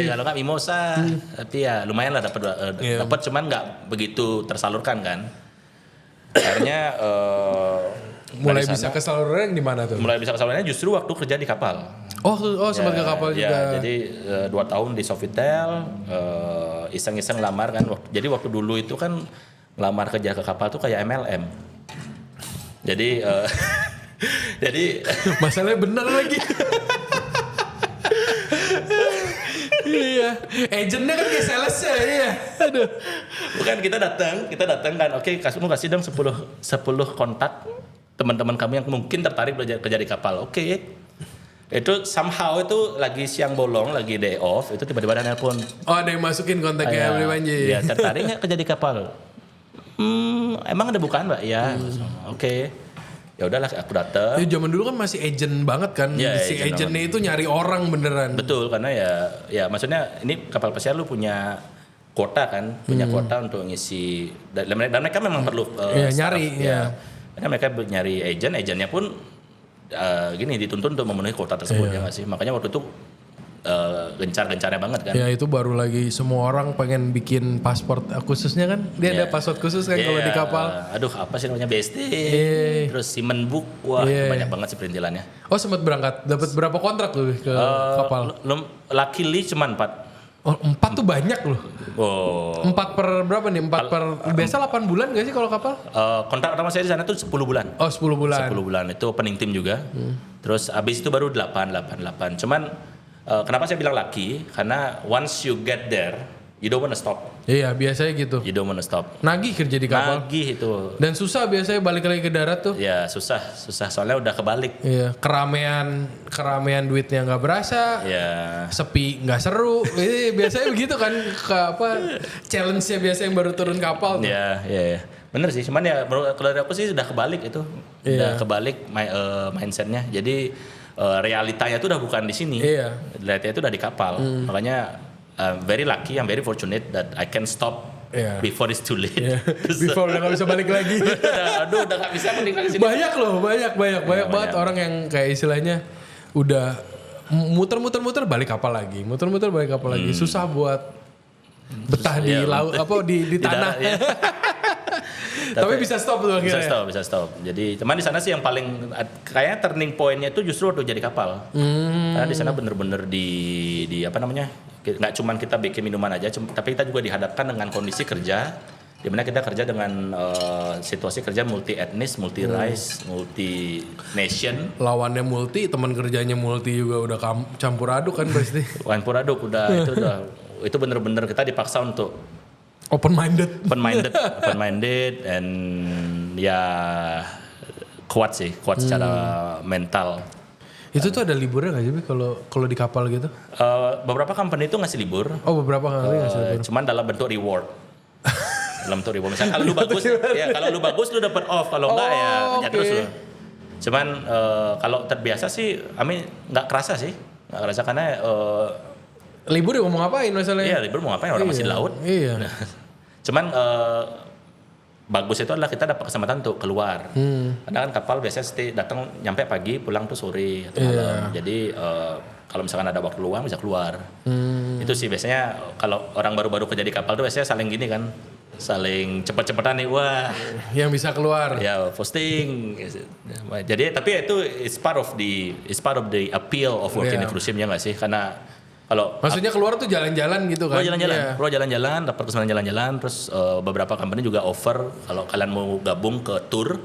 Kalau nggak mimosa. Tapi ya lumayan lah dapat cuman nggak begitu tersalurkan kan. Akhirnya mulai bisa kesalurkan di mana tuh? Mulai bisa kesalurkannya justru waktu kerja di kapal. Sempat ke kapal juga. Jadi 2 tahun di Sofitel, iseng-iseng lamar kan. Jadi waktu dulu itu kan lamar kerja ke kapal tuh kayak MLM. Jadi masalahnya bener lagi. Iya, agentnya kan kayak sales ya. Iya. Aduh. Bukan kita datang kan. Oke, kasih dong 10 kontak teman-teman kami yang mungkin tertarik belajar kerja di kapal. Oke. Itu somehow itu lagi siang bolong, lagi day off, itu tiba-tiba ada nelpon. Oh, ada yang masukin kontaknya beli Panji. Ya tertarik nggak kerja di kapal? Emang ada bukaan Mbak? Ya, oke. Ya udahlah aku datang. Ya, zaman dulu kan masih agent banget kan. Ya, si agent agentnya itu nyari orang beneran. Betul, karena ya maksudnya ini kapal pesiar lu punya kuota kan, punya kuota untuk ngisi dan mereka memang perlu nyari. Karena mereka nyari agennya pun gini dituntut untuk memenuhi kuota tersebut ya nggak sih, makanya waktu itu gencar-gencarnya banget kan. Ya itu baru lagi semua orang pengen bikin paspor khususnya kan, dia ada paspor khusus kan kalau di kapal. Aduh apa sih namanya BST, terus Seaman Book, wah banyak banget sih perintilannya. Oh sempat berangkat, dapat berapa kontrak tuh ke kapal? Luckily cuma 4. Oh 4 tuh banyak loh. Oh. 4 per berapa nih? 4 per biasa 8 bulan gak sih kalau kapal? Kontrak pertama saya di sana tuh 10 bulan. Oh 10 bulan. 10 bulan itu opening team juga. Terus abis itu baru 8. Cuman kenapa saya bilang lucky? Karena once you get there, you don't wanna stop. Iya biasanya gitu. You don't wanna stop. Nagih kerja di kapal. Nagih itu. Dan susah biasanya balik lagi ke darat tuh. Ya susah soalnya udah kebalik. Iya keramaian duitnya nggak berasa. Ya. Sepi nggak seru. Biasanya begitu kan challenge-nya biasa yang baru turun kapal tuh. Iya. Bener sih, cuman ya kalau dari aku sih udah kebalik itu. Udah kebalik mindsetnya. Jadi realitanya itu udah bukan di sini. Iya. Realitanya itu udah di kapal. Makanya very lucky, I'm very fortunate that I can stop before it's too late. Before udah gak bisa balik lagi. Udah gak bisa meninggal di sini. Banyak loh, banyak banget orang yang kayak istilahnya udah muter-muter balik kapal lagi. Susah buat betah di laut di tanah. Tapi bisa stop tuh akhirnya. Bisa stop. Jadi teman di sana sih yang paling kayaknya turning point-nya itu justru waktu jadi kapal. Karena di sana bener-bener di apa namanya? Nggak cuman kita bikin minuman aja, tapi kita juga dihadapkan dengan kondisi kerja di mana kita kerja dengan situasi kerja multi etnis, multi race, multi nation. Lawannya multi, teman kerjanya multi juga udah campur aduk kan pasti. Campur aduk itu bener-bener kita dipaksa untuk open minded and ya kuat secara mental. Itu tuh ada liburnya nggak sih kalau di kapal gitu? Beberapa company itu ngasih libur. Oh beberapa kali ngasih libur. Cuman dalam bentuk reward. Misalnya kalau lu bagus lu dapat off, kalau enggak ya terus lu. Cuman kalau terbiasa sih, nggak kerasa karena libur ya mau ngapain masalahnya? Iya libur mau ngapain, orang masih di laut. Iya. Cuman bagus itu adalah kita dapat kesempatan untuk keluar. Karena kan kapal biasanya datang nyampe pagi, pulang tuh sore atau malam. Jadi kalau misalkan ada waktu luang bisa keluar. Itu sih biasanya kalau orang baru-baru kerja di kapal tuh biasanya saling gini kan, saling cepet-cepetan nih, wah. Yang bisa keluar. Ya posting. Jadi tapi itu it's part of the appeal of working in cruise ship ya nggak sih? Karena maksudnya keluar tuh jalan-jalan gitu kan? Keluar jalan-jalan, dapat kesempatan jalan-jalan, terus beberapa company juga offer kalau kalian mau gabung ke tour,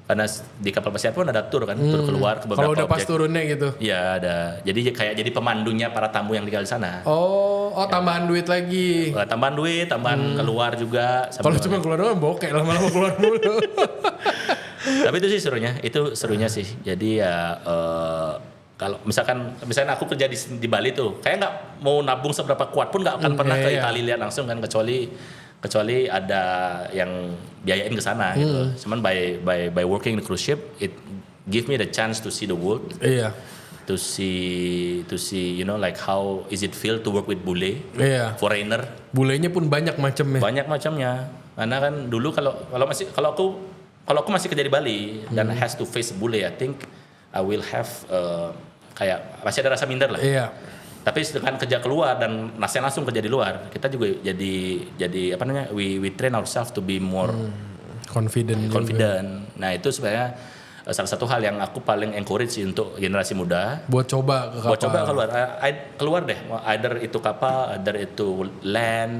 karena di kapal pesiar pun ada tour kan, tour keluar ke beberapa kalau udah pas turunnya gitu? Iya ada, jadi kayak jadi pemandunya para tamu yang tinggal di sana. Oh tambahan duit lagi? Tambahan keluar juga. Kalau cuma keluar doang bokeh, lama-lama keluar mulu. Tapi itu sih serunya sih, jadi ya kalau misalkan aku kerja di Bali tuh, kayak nggak mau nabung seberapa kuat pun nggak akan pernah ke Italia lihat langsung kan, kecuali ada yang biayain ke sana gitu. Cuman by working in the cruise ship, it give me the chance to see the world. Iya. To see like how is it feel to work with bule, foreigner. Bulenya pun banyak macamnya. Banyak macamnya. Karena kan dulu kalau aku masih kerja di Bali dan has to face bule, I think I will have kayak masih ada rasa minder lah. Iya. Tapi dengan kerja keluar dan langsung kerja di luar, kita juga jadi apa namanya? We train ourselves to be more confident. Nah, itu sebenarnya salah satu hal yang aku paling encourage untuk generasi muda. Buat coba ke kapal. Buat coba keluar deh. Either itu kapal, either itu land.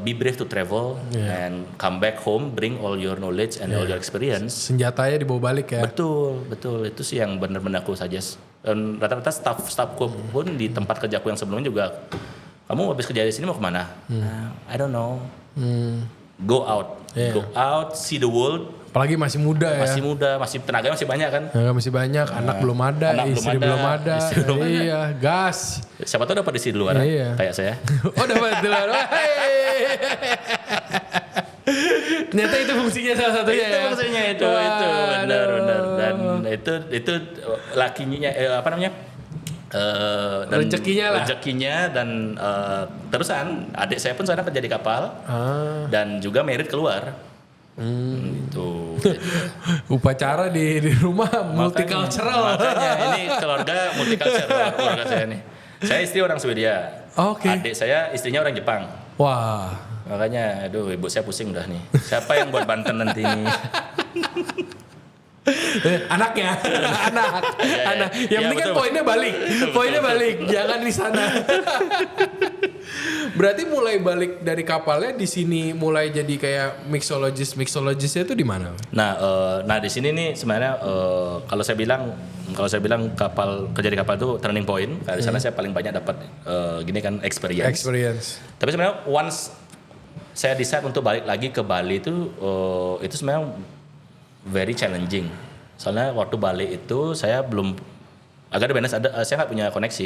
Be brave to travel and come back home, bring all your knowledge and all your experience. Senjatanya dibawa balik ya. Betul itu sih yang benar-benar aku suggest. Dan rata-rata staffku pun di tempat kerjaku yang sebelumnya juga, kamu habis kerja di sini mau kemana? I don't know. Go out, see the world, Apalagi masih muda ya. Masih muda, masih tenaga masih banyak kan. Tenaga masih banyak, anak belum ada, istri belum ada. Iya, gas. Siapa tahu dapat isi di luar kayak saya. Oh, dapat di luar. Ternyata itu fungsinya salah satunya. Itu fungsinya itu benar. Dan itu lakinya apa namanya? Dan rezekinya dan terusan adik saya pun sekarang kerja di kapal dan juga merit keluar. Itu upacara di rumah multicultural. Makanya ini keluarga multicultural keluarga saya nih. Saya istri orang Swedia. Adik saya istrinya orang Jepang. Wah. Makanya aduh ibu saya pusing udah nih. Siapa yang buat Banten nanti ini? Anaknya, anak. Yang penting kan poinnya balik, jangan di sana. Berarti mulai balik dari kapalnya di sini mulai jadi kayak mixologisnya itu di mana? Nah di sini nih sebenarnya kalau saya bilang kapal kerja di kapal itu turning point. Di sana saya paling banyak dapat gini kan experience. Tapi sebenarnya once saya decide untuk balik lagi ke Bali itu sebenarnya very challenging. Soalnya waktu balik itu saya belum agak saya nggak punya koneksi,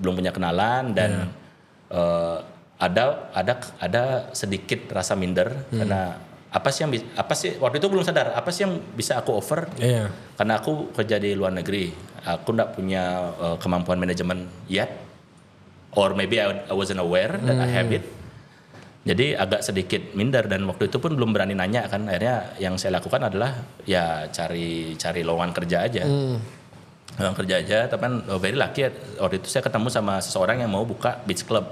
belum punya kenalan dan ada sedikit rasa minder karena apa sih waktu itu belum sadar apa sih yang bisa aku offer karena aku kerja di luar negeri, aku nggak punya kemampuan manajemen yet, or maybe I wasn't aware that I have it. Jadi agak sedikit minder dan waktu itu pun belum berani nanya kan. Akhirnya yang saya lakukan adalah ya cari lowongan kerja aja. Lowongan kerja aja, tapi kan very lucky waktu itu saya ketemu sama seseorang yang mau buka beach club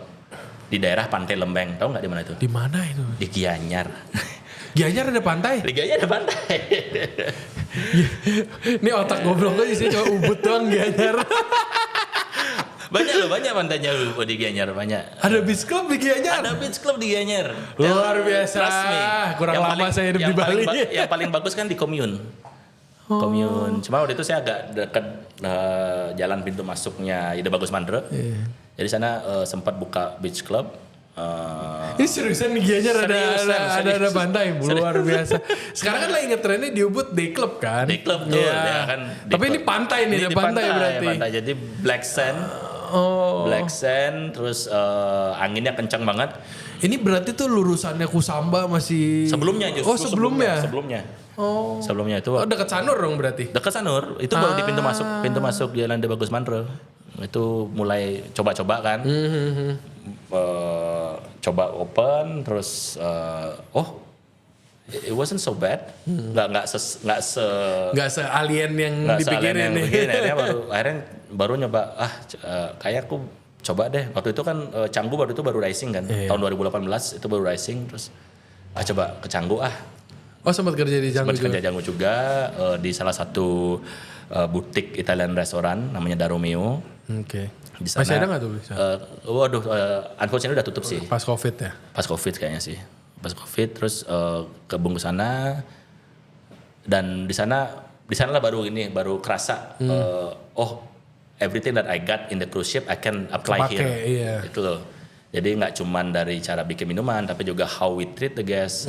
di daerah Pantai Lembeng. Tahu nggak di mana itu? Di mana itu? Di Gianyar. Gianyar ada pantai? Di Gianyar ada pantai. Ini otak goblok aja sih, cuma Ubud doang Gianyar. Banyak pantainya di Gianyar banyak. Ada beach club di Gianyar? Ada beach club di Gianyar. Luar biasa. Kurang yang lama saya hidup di Bali. Yang paling bagus kan di Commune. Commune. Cuma waktu itu saya agak dekat jalan pintu masuknya Ida Bagus Mandra. Jadi sana sempat buka beach club. Ini seriusan di Gianyar ada pantai luar biasa. Sekarang kan lagi ngetrennya di Ubud day club kan? Day club tuh ya kan. Tapi ini pantai nih, ada pantai berarti. Pantai. Jadi black sand. Black sand, terus anginnya kencang banget. Ini berarti tuh lurusannya Kusamba masih sebelumnya justru. Sebelumnya. Sebelumnya itu. Dekat Sanur dong berarti. Dekat Sanur, itu baru di pintu masuk Jalan De Bagus Mandra. Itu mulai coba-coba kan. Coba open terus it wasn't so bad. Nggak se alien yang dipikirin nih. Akhirnya baru nyoba kayak aku coba deh. Waktu itu kan Canggu baru rising kan. Tahun 2018 itu baru rising terus coba ke Canggu sempat kerja di Canggu juga. Sempat kerja Canggu juga di salah satu butik Italian restoran namanya Daromeo. Oke. Masih ada nggak tuh? Unfortunately udah tutup sih. Pas COVID ya? Pas COVID kayaknya sih. Pas COVID terus kebun ke sana dan di sana lah baru kerasa everything that I got in the cruise ship I can apply here. Iya. Itu loh. Jadi nggak cuman dari cara bikin minuman tapi juga how we treat the guests.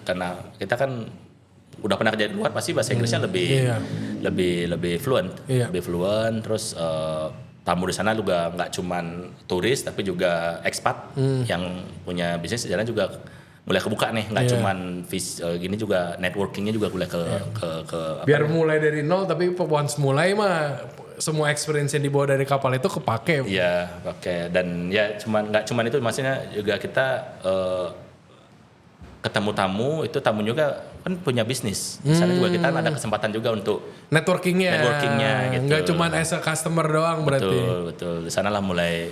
Karena kita kan udah pernah kerja di luar pasti bahasa Inggrisnya lebih fluent. Lebih fluent terus tamu di sana juga nggak cuman turis tapi juga expat yang punya bisnis di sana juga mulai kebuka nih, nggak cuman gini juga networkingnya juga mulai ke biar mulai dari nol tapi once mulai mah semua experience yang dibawa dari kapal itu kepake. Iya, pakai dan ya nggak cuman itu maksudnya juga kita ketemu tamu itu tamu juga kan punya bisnis. Di sana juga kita ada kesempatan juga untuk networkingnya gitu. Nggak cuma as a customer doang berarti. Betul. Di sana lah mulai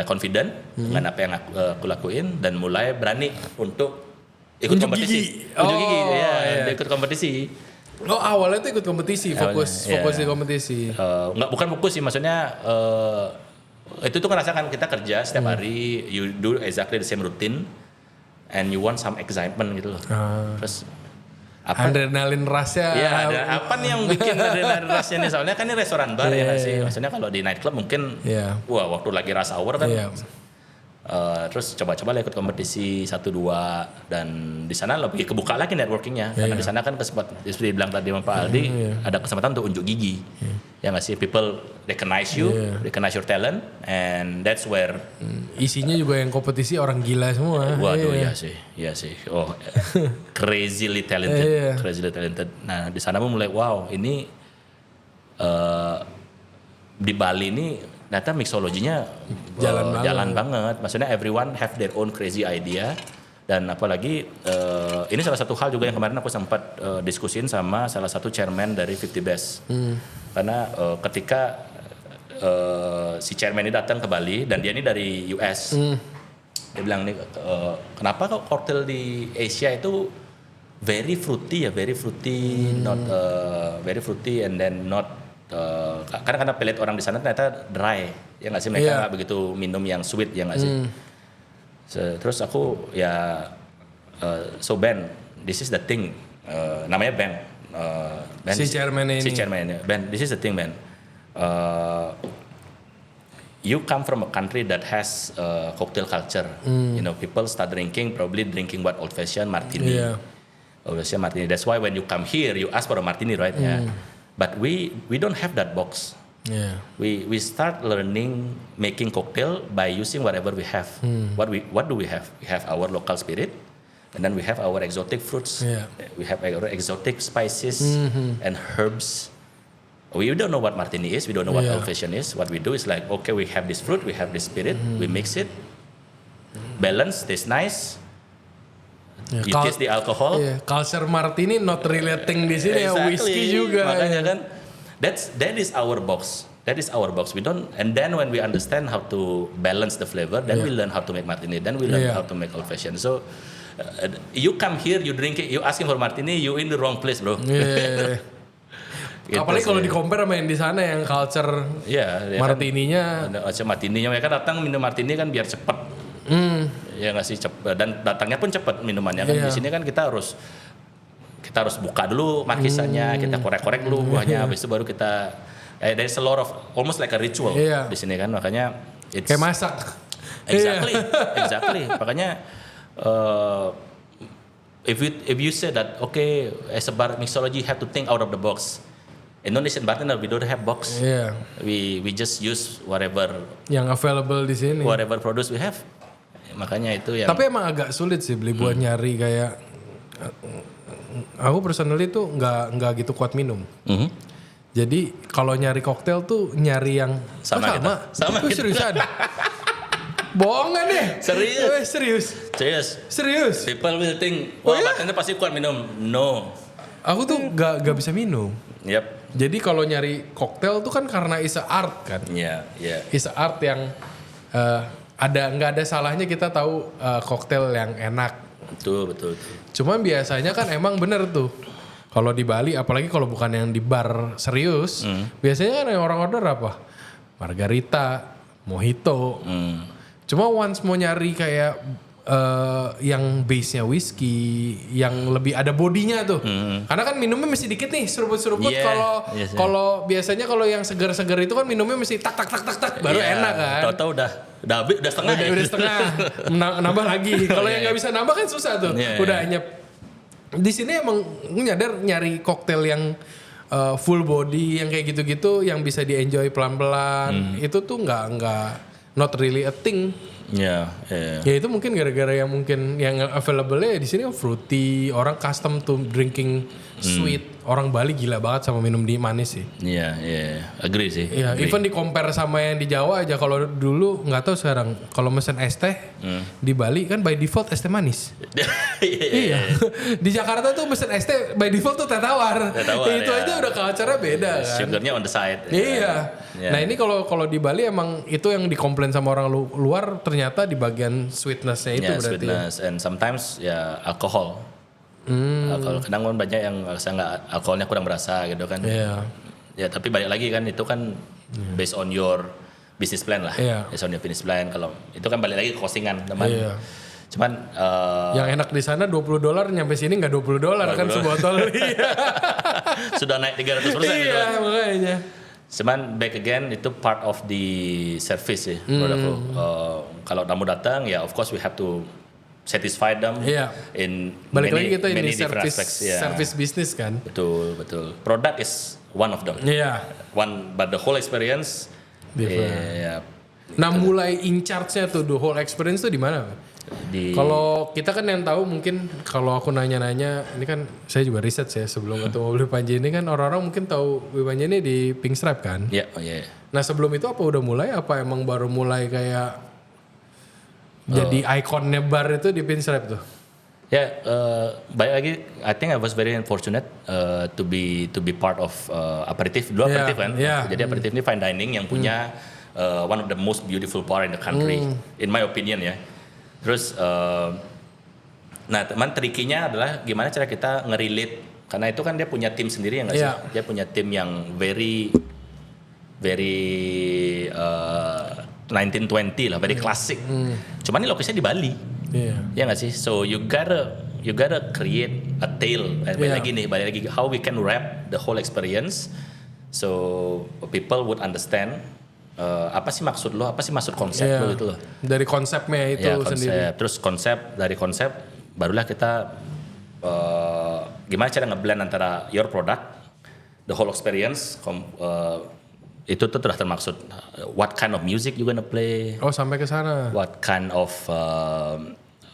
confident dengan apa yang aku lakuin dan mulai berani untuk ikut kompetisi. Unjuk gigi. Ikut kompetisi. Awalnya tuh ikut kompetisi, fokus di kompetisi. Bukan fokus sih, maksudnya itu tuh ngerasakan kita kerja setiap hari, you do exactly the same routine. And you want some excitement gitu loh. Terus adrenalin rush-nya. Iya, apa nih yang bikin adrenalin rush-nya nih? Soalnya kan ini restoran bar ya sih. Maksudnya kalau di nightclub mungkin waktu lagi rush hour kan Terus coba-coba lah ikut kompetisi 1-2 dan di sana lebih kebuka lagi networkingnya karena di sana kan kesempatan seperti bilang tadi sama Pak Aldi ada kesempatan untuk unjuk gigi ya nggak sih, people recognize you, recognize your talent, and that's where Isinya juga yang kompetisi orang gila semua. waduh ya sih oh crazily talented. Nah di sana pun mulai wow ini di Bali ini ternyata mixologinya jalan banget. Maksudnya everyone have their own crazy idea. Dan apalagi ini salah satu hal juga yang kemarin aku sempat diskusin sama salah satu chairman dari 50 Best. Karena ketika si chairman ini datang ke Bali dan dia ini dari US. Dia bilang nih kenapa kok cocktail di Asia itu very fruity, not very fruity and then not karena pelit orang di sana ternyata dry ya nggak sih, mereka nggak begitu minum yang sweet ya nggak sih. Terus aku ya so Ben, this is the thing, namanya Ben, Si chairman ini. Ben, this is the thing Ben, you come from a country that has cocktail culture, you know, people start probably drinking what old fashioned martini, that's why when you come here you ask for a martini, right? But we don't have that box. We start learning making cocktail by using whatever we have. What do we have? We have our local spirit, and then we have our exotic fruits. We have our exotic spices and herbs. We don't know what martini is. We don't know what old fashioned is. What we do is like, okay, we have this fruit, we have this spirit, we mix it, balance, tastes nice. You taste the alcohol. Culture martini not relating di sini ya, whiskey juga. Makanya kan, that is our box. That is our box. We don't, and then when we understand how to balance the flavor, then we learn how to make martini. Then we learn how to make old fashioned. So you come here, you drink it, you asking for martini, you in the wrong place, bro. Gitu apalagi kalau di compare sama yang di sana yang culture martininya. Martininya mereka datang minum martini kan biar cepet. Ya nggak sih, dan datangnya pun cepat minumannya kan. Di sini kan kita harus buka dulu markisannya, kita korek-korek dulu buahnya, habis itu baru kita there's a lot of almost like a ritual di sini kan, makanya kayak masak. Exactly. Makanya if you say that okay, as a bar mixology you have to think out of the box. Indonesian bartender we don't have box. We just use whatever yang available di sini. Whatever produce we have. Makanya itu yang. Tapi emang agak sulit sih beli buat nyari kayak. Aku personally tuh nggak gitu kuat minum. Jadi kalau nyari koktail tuh nyari yang sama. Seriusan. Bohongan deh. Serius. People will think, bartender pasti kuat minum. No. Aku tuh nggak bisa minum. Yep. Jadi kalau nyari koktail tuh kan karena is a art kan. Is a art yang nggak ada salahnya kita tahu koktail yang enak. Betul. Cuman biasanya kan emang bener tuh. Kalau di Bali, apalagi kalau bukan yang di bar serius, biasanya kan yang orang order apa? Margarita, mojito. Cuma once mau nyari kayak yang base-nya whisky, yang lebih ada bodinya tuh. Karena kan minumnya mesti dikit nih, seruput-seruput. Kalau biasanya kalau yang segar-segar itu kan minumnya mesti tak baru enak kan. Tahu-tahu udah setengah. Udah setengah. Nambah lagi. Kalau yang nggak bisa nambah kan susah tuh. Udah nyep. Di sini emang nyadar nyari koktail yang full body, yang kayak gitu-gitu, yang bisa di-enjoy pelan-pelan. Itu tuh nggak not really a thing. Ya itu mungkin gara-gara yang available-nya di sini fruity, orang custom to drinking sweet. Orang Bali gila banget sama minum di manis sih. Iya, agree sih. Iya, even di compare sama yang di Jawa aja, kalau dulu nggak tahu sekarang. Kalau mesen es teh di Bali kan by default es teh manis. Iya. Di Jakarta tuh mesen es teh by default tuh teh tawar. Itu aja udah culture-nya beda kan. Sugarnya on the side. Iya. Nah ini kalau di Bali emang itu yang dikomplain sama orang luar, ternyata di bagian sweetness-nya itu berarti. Sweetness and sometimes alcohol. Kalau kadang banyak yang alkoholnya kurang berasa gitu kan. Ya tapi balik lagi kan itu kan based on your business plan lah. Based on your business plan. Kalau itu kan balik lagi ke costingan teman. Cuman yang enak di sana $20 nyampe sini nggak $20 kan sebotol. Sudah naik 300% gitu. Iya makanya. Cuman back again itu part of the service sih menurut aku. Kalau tamu datang ya of course we have to satisfy them in balik many, lagi kita many ini different service aspects. Yeah. service bisnis kan. Betul. Product is one of them. Iya. One, but the whole experience. Yeah. Nah mulai in charge-nya tuh the whole experience tuh di mana? Kalau kita kan yang tahu mungkin kalau aku nanya-nanya ini kan saya juga riset ya sebelum ketemu Beli Panji ini kan orang-orang mungkin tahu Beli Panji ini di Pink Stripe kan. Iya. Yeah. Nah sebelum itu apa udah mulai? Apa emang baru mulai kayak jadi ikonnya bar itu di Pink Stripe tuh? Ya, baik lagi. I think I was very unfortunate to be part of aperitif. Dua aperitif kan. Jadi aperitif ini fine dining yang punya one of the most beautiful bar in the country, in my opinion ya. Terus, nah teman trikinya adalah gimana cara kita nge-relate. Karena itu kan dia punya tim sendiri ya nggak sih? Dia punya tim yang very 1920 lah, very classic. Cuman ini lokasinya di Bali. Ya nggak sih? So you gotta create a tale. Balik lagi how we can wrap the whole experience so people would understand apa sih maksud lo, apa sih maksud konsep lo gitu loh. Dari konsepnya itu sendiri. Terus dari konsep barulah kita gimana cara ngeblend antara your product, the whole experience, itu tuh sudah termaksud what kind of music you gonna play. Oh sampai ke sana. What kind of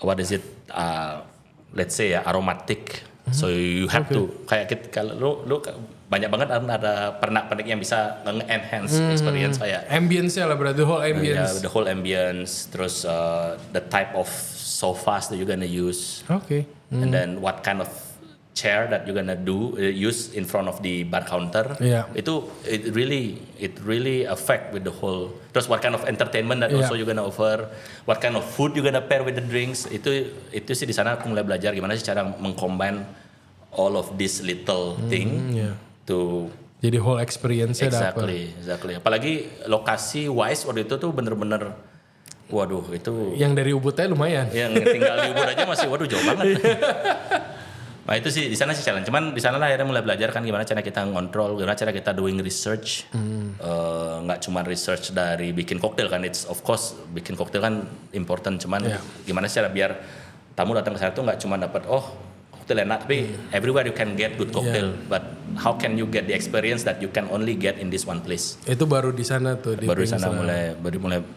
what is it? Let's say aromatic. So you have to kayak kalau lu banyak banget ada pernak-pernik yang bisa nge-enhance experience kayak ambience-nya lah berarti the whole ambience. The whole ambience. Terus the type of sofas that you're gonna use. And then what kind of chair that you're gonna use in front of the bar counter. Itu it really affect with the whole. Terus what kind of entertainment that also you're gonna offer, what kind of food you're gonna pair with the drinks. Itu sih di sana aku mulai belajar gimana sih cara mengcombine all of this little thing to jadi whole experience-nya dapat. Exactly. Apalagi lokasi wise waktu itu tuh bener-bener waduh itu yang dari Ubudnya lumayan. Yang tinggal di Ubud aja masih waduh jauh banget. Nah itu sih di sana sih challenge. Cuman di sana lah akhirnya mulai belajar kan gimana cara kita ngontrol, gimana cara kita doing research. Nggak cuma research dari bikin koktail kan, it's of course bikin koktail kan important. Cuman gimana cara biar tamu datang ke sana tuh nggak cuma dapat koktail enak, tapi everywhere you can get good cocktail. But how can you get the experience that you can only get in this one place? Itu baru di sana tuh. Baru di sana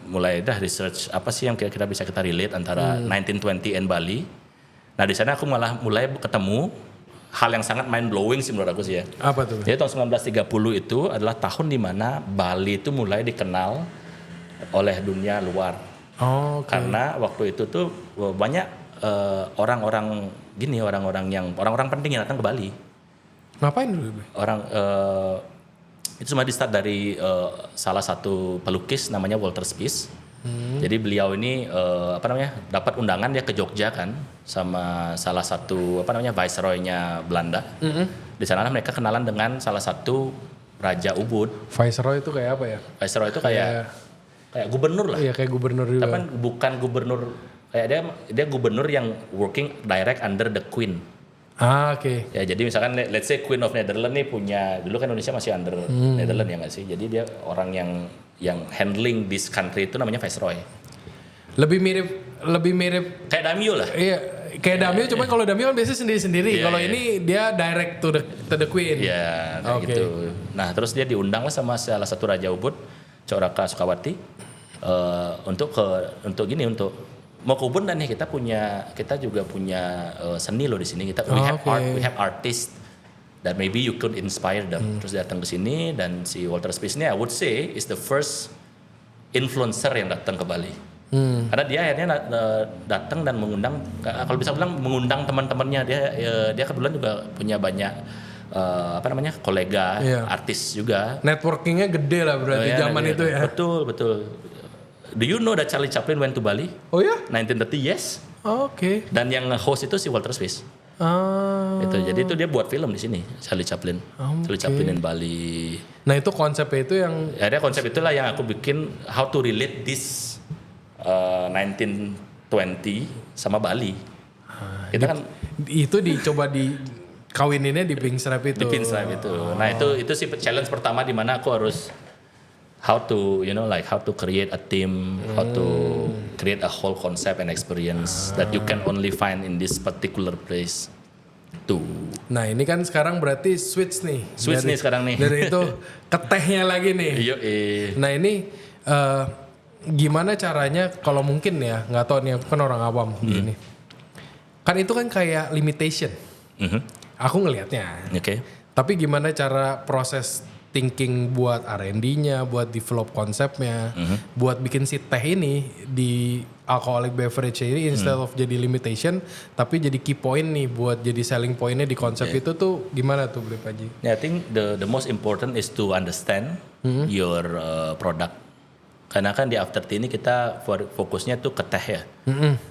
mulai dah research apa sih yang kira-kira bisa kita relate antara 1920 and Bali. Nah di sana aku malah mulai ketemu hal yang sangat mind blowing sih menurut aku sih ya. Apa tuh? Jadi tahun 1930 itu adalah tahun di mana Bali itu mulai dikenal oleh dunia luar. Karena waktu itu tuh banyak orang-orang penting yang datang ke Bali. Ngapain dulu? Itu cuma di start dari salah satu pelukis namanya Walter Spies. Jadi beliau ini dapat undangan dia ke Jogja kan sama salah satu viceroy-nya Belanda. Di sana mereka kenalan dengan salah satu Raja Ubud. Viceroy itu kayak apa ya? Viceroy itu kayak gubernur lah. Iya kayak gubernur juga. Tapi bukan gubernur kayak dia gubernur yang working direct under the Queen. Oke. Ya jadi misalkan let's say Queen of Netherlands nih punya, dulu kan Indonesia masih under Netherlands ya nggak sih? Jadi dia orang yang handling this country itu namanya viceroy. Lebih mirip kayak daimyo lah. Iya, kayak daimyo cuma kalau daimyo kan biasanya sendiri-sendiri. Kalau ini dia direct to the Queen. Iya, gitu. Nah, terus dia diundang lah sama salah satu Raja Ubud, Coraka Sukawati untuk mau ke Ubud dan nih kita juga punya seni loh di sini. We have artists that maybe you could inspire them. Terus datang ke sini dan si Walter Spies ini I would say is the first influencer yang datang ke Bali. Karena dia akhirnya datang dan mengundang, kalau bisa bilang mengundang teman-temannya. Dia kebetulan juga punya banyak kolega artis juga. Networkingnya gede lah berarti zaman itu ya. Betul. Do you know that Charlie Chaplin went to Bali? Oh ya? 1930, yes. Oke. Dan yang host itu si Walter Spies. Jadi itu dia buat film di sini, Charlie Chaplin. Charlie Chaplin in Bali. Nah itu konsepnya itu yang. Ya, konsep itulah yang aku bikin how to relate this 1920 sama Bali. Kita kan itu dicoba Kawininnya di pinstripe itu. Di pinstripe itu. Nah itu sih challenge pertama di mana aku harus how to create a team, how to create a whole concept and experience that you can only find in this particular place. Tuh. Nah ini kan sekarang berarti switch nih. Nih sekarang nih. Dari itu ke tehnya lagi nih. Nah ini gimana caranya kalau mungkin ya, nggak tahu nih, aku kan orang awam gini. Kan itu kan kayak limitation. Aku ngelihatnya. Oke. Tapi gimana cara proses thinking buat R&D-nya, buat develop konsepnya, buat bikin si teh ini di alcoholic beverage ini instead of jadi limitation, tapi jadi key point nih buat jadi selling point-nya di konsep itu tuh gimana tuh Bli Paji? Yeah, I think the most important is to understand your product. Karena kan di after tea ini kita fokusnya tuh ke teh ya.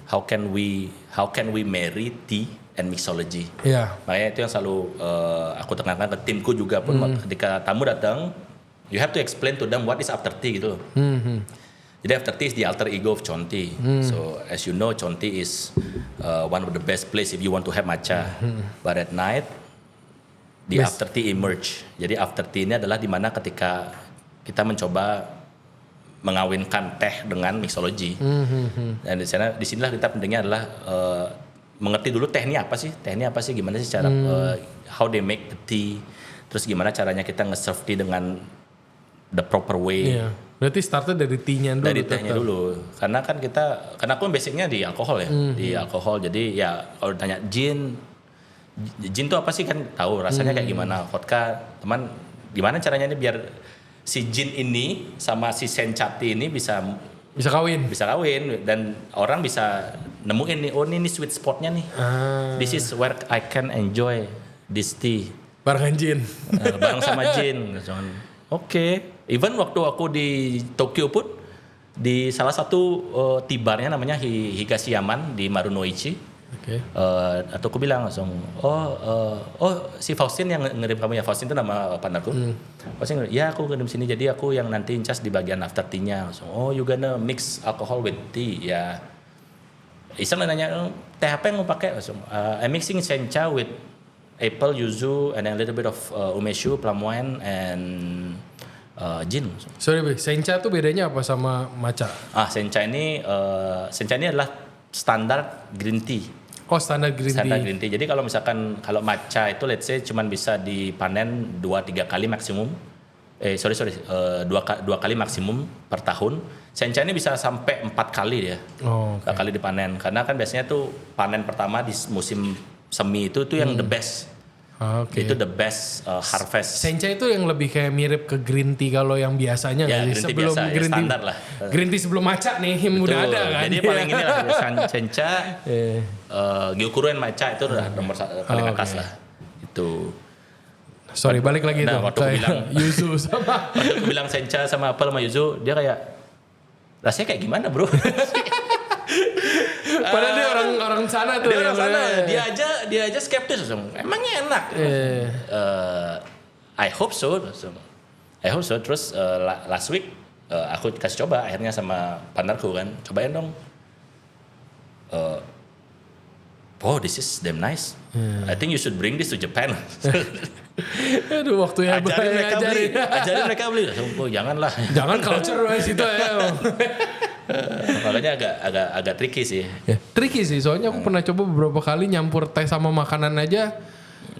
How can we marry tea and mixology? Yeah. Makanya itu yang selalu aku tekankan ke timku juga pun ketika tamu datang, you have to explain to them what is after tea gitu loh. Jadi after tea is the alter ego of Chonti. So as you know, Chonti is one of the best place if you want to have matcha. But at night, the after tea emerge. Jadi after tea ini adalah dimana ketika kita mencoba mengawinkan teh dengan mixology. Dan di sinilah kita pentingnya adalah mengerti dulu teh ini apa sih, gimana sih cara how they make the tea, terus gimana caranya kita nge-serve tea dengan the proper way. Iya. Berarti startnya dari tea-nya dulu. Dari tehnya dulu. Karena aku basicnya di alkohol ya, di alkohol. Jadi ya kalau ditanya gin tuh apa sih, kan tahu rasanya kayak gimana. Vodka, teman, gimana caranya ini biar si gin ini sama si senchati ini bisa kawin dan orang bisa nemuin nih, oh ini sweet spotnya nih. This is where I can enjoy this tea. Barengan gin. Bareng sama gin. Oke. Even waktu aku di Tokyo pun di salah satu tea barnya namanya Higashiyaman di Marunouchi. Oke. Atau aku bilang langsung, si Faustin yang ngirim kamu ya, Faustin itu nama partnerku. Faustin, ya aku ngirim sini, jadi aku yang nanti in charge di bagian after tea-nya. Langsung, you gonna mix alcohol with tea ya. Iseng nanya, teh apa yang mau pakai? Langsung, I'm mixing sencha with apple, yuzu, and a little bit of umeshu, plum wine, and gin. Sorry, sencha tuh bedanya apa sama matcha? Sencha ini adalah standar green tea. Oh, standar green tea. Jadi kalau misalkan matcha itu let's say cuman bisa dipanen 2-3 kali maksimum. Dua kali maksimum per tahun. Sencha ini bisa sampai 4 kali ya. 4 kali dipanen. Karena kan biasanya tuh panen pertama di musim semi itu yang the best. Itu the best harvest. Sencha itu yang lebih kayak mirip ke green tea kalau yang biasanya ya, green sebelum biasa, green tea standar lah. Green tea sebelum matcha nih yang udah ada kan. Jadi paling ini lah sencha, gyokuro and matcha itu udah nomor paling atas lah. Itu. Sorry, balik lagi tuh. Waktu aku bilang yuzu sama. Waktu aku bilang sencha sama apel sama yuzu, dia kayak rasanya kayak gimana bro? Padahal dia orang sana tuh. Dia aja skeptis. Emangnya enak? I hope so. Terus last week aku kasih coba akhirnya sama partnerku kan. Cobain dong. This is damn nice. I think you should bring this to Japan. Aduh, waktunya ajarin mereka beli. Janganlah. Jangan culture situ ya. Makanya agak tricky sih. Ya, tricky sih, soalnya aku pernah coba beberapa kali nyampur teh sama makanan aja.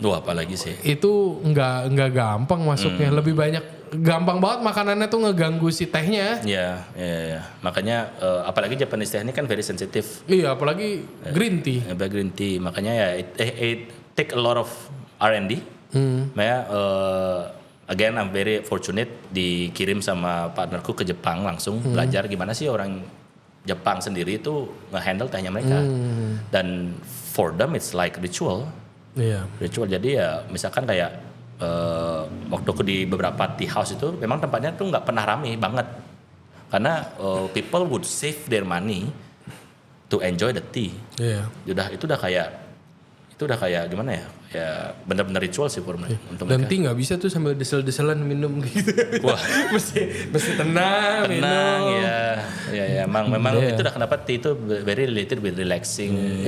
Apalagi sih. Itu nggak gampang masuknya. Lebih banyak, gampang banget makanannya tuh ngeganggu si tehnya. Iya. Makanya apalagi Japanese teh ini kan very sensitive. Iya, apalagi green tea. Green tea. Makanya ya it take a lot of R&D. Makanya again, I'm very fortunate dikirim sama partnerku ke Jepang langsung belajar gimana sih orang Jepang sendiri itu nge-handle tehnya mereka. Dan for them it's like ritual. Ritual. Jadi ya misalkan kayak waktu aku di beberapa tea house itu memang tempatnya tuh nggak pernah rame banget. Karena people would save their money to enjoy the tea. Itu udah kayak gimana ya? Ya benar-benar ritual sih untuk mereka. Dan tea nggak bisa tuh sambil desel-deselan minum gitu. Wah, mesti tenang minum. Ya, memang itu udah kenapa tea itu very related with relaxing.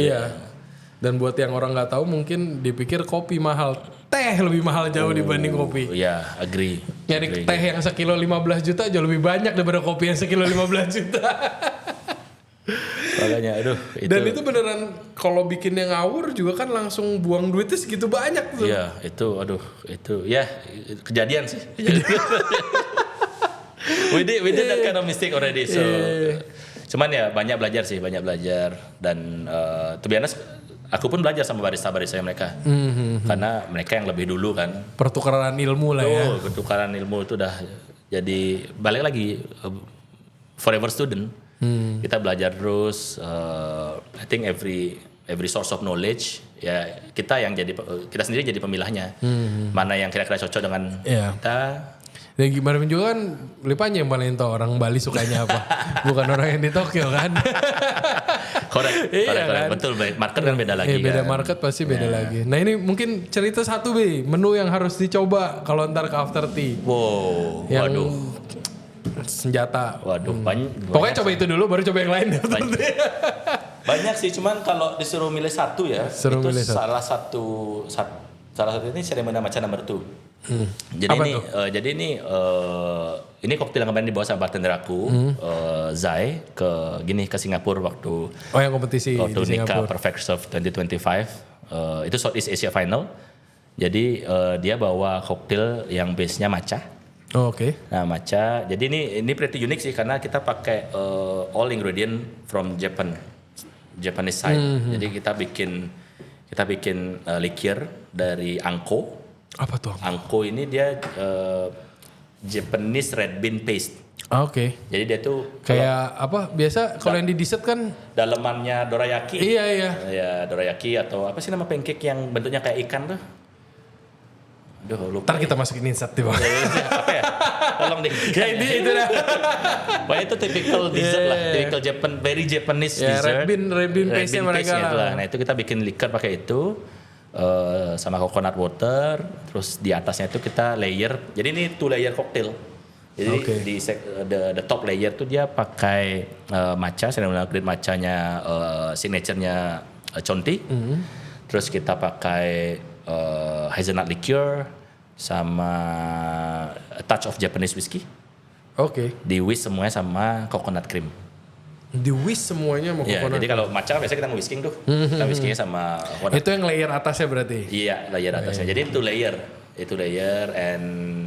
Dan buat yang orang nggak tahu mungkin dipikir kopi mahal. Teh lebih mahal jauh dibanding kopi. Iya, agree. Nyari teh yang sekilo 15 juta jauh lebih banyak daripada kopi yang sekilo 15 juta. Makanya aduh itu. Dan itu beneran kalau bikinnya ngawur juga kan langsung buang duitnya segitu banyak tuh. Iya, itu ya kejadian sih. we did that kind of mistake already. So cuman ya banyak belajar dan to be honest, aku pun belajar sama barista-barista mereka. Karena mereka yang lebih dulu kan. Pertukaran ilmu lah ya. Pertukaran ilmu itu udah jadi balik lagi forever student. Kita belajar terus. I think every source of knowledge ya kita sendiri jadi pemilahnya. Mana yang kira-kira cocok dengan kita. Dan gimana pun juga kan Lipanya yang paling tahu orang Bali sukanya apa. Bukan orang yang di Tokyo kan. Korek. Kan? Betul, market kan beda lagi. Beda kan? market pasti beda lagi. Nah ini mungkin cerita satu menu yang harus dicoba kalau ntar ke after tea. Wow, yang senjata. Waduh, banyak. Pokoknya coba itu dulu baru coba yang lain. Banyak sih, cuman kalau disuruh milih satu ya, salah satu ini seremoni matcha number 2. Jadi ini koktail yang kemarin dibawa sama bartender aku, Zai ke Singapura waktu yang kompetisi di Singapura. Perfect Serve 2025. Itu Southeast Asia Final. Jadi dia bawa koktail yang base-nya matcha. Oh, Oke. Nah matcha. Jadi ini pretty unik sih karena kita pakai all ingredient from Japanese side. Jadi kita bikin liquor dari angko. Apa tuh? Angko ini dia Japanese red bean paste. Oke. Jadi dia tuh kayak apa? Biasa kalau yang di dessert kan dalemannya dorayaki. Iya. Ya dorayaki atau apa sih nama pancake yang bentuknya kayak ikan tuh? Aduh lupa. Ntar kita masukin insert di bawah. Apa ya? Tolong deh. Ya itu dah. Pokoknya itu typical dessert lah. Typical very Japanese dessert. Red bean paste-nya mereka lah. Nah itu kita bikin liquor pakai itu. Sama coconut water, terus di atasnya itu kita layer. Jadi ini 2 layer cocktail. Jadi di the top layer tuh dia pakai matcha, ceremonial grade matchanya signaturenya Chonti. Terus kita pakai hazelnut liqueur sama a touch of Japanese whiskey. Oke. Di whisk semuanya sama coconut cream. Di whisk semuanya sama coconut. Jadi kalau matcha biasanya kita nge-whisking tuh. Kita whiskingnya sama coconut. Itu yang layer atasnya berarti? Iya, layer atasnya. Jadi itu layer and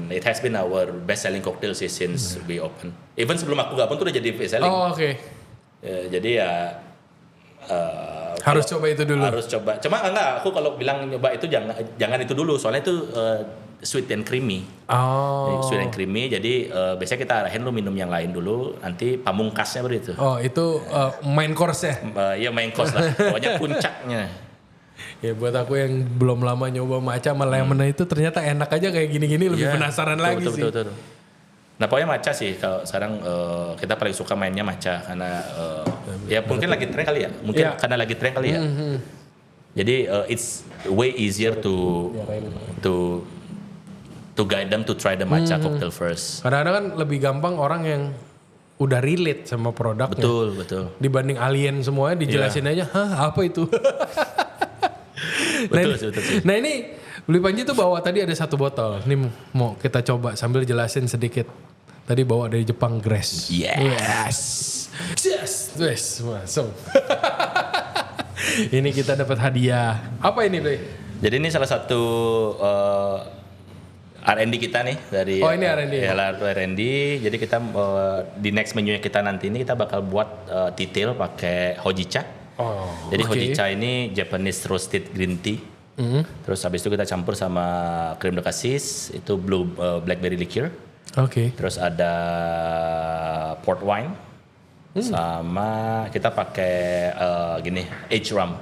it has been our best selling cocktail since we open. Even sebelum aku gabung tuh udah jadi best selling. Oh, oke. Jadi ya harus coba itu dulu. Harus coba. Cuma enggak, aku kalau bilang nyoba itu jangan itu dulu. Soalnya itu sweet and creamy. Oh. Sweet and creamy. Jadi biasanya kita arahin lu minum yang lain dulu. Nanti pamungkasnya baru itu. Oh itu main course ya? Iya main course lah. Pokoknya puncaknya. Ya buat aku yang belum lama nyoba matcha sama lemon itu ternyata enak aja kayak gini-gini lebih penasaran lagi sih. Betul. Nah pokoknya matcha sih kalau sekarang kita paling suka mainnya matcha karena ya mungkin lagi tren kali ya, karena lagi tren kali ya. Jadi it's way easier to guide them to try the matcha cocktail first. Kadang-kadang kan lebih gampang orang yang udah relate sama produknya. Betul. Dibanding alien semuanya dijelasin aja, hah apa itu? betul sih. Nah ini Beli Panji tuh bawa tadi ada 1 botol. Ini mau kita coba sambil jelasin sedikit. Tadi bawa dari Jepang Grass. Yes. Masuk. Ini kita dapat hadiah. Apa ini, Bli? Jadi ini salah satu R&D kita nih dari ini R&D. R&D. Jadi kita di next menu kita nanti ini kita bakal buat detail pakai hojicha. Jadi hojicha ini Japanese roasted green tea. Terus habis itu kita campur sama krim de cassis, itu blackberry liqueur. Terus ada port wine. Sama kita pakai aged rum.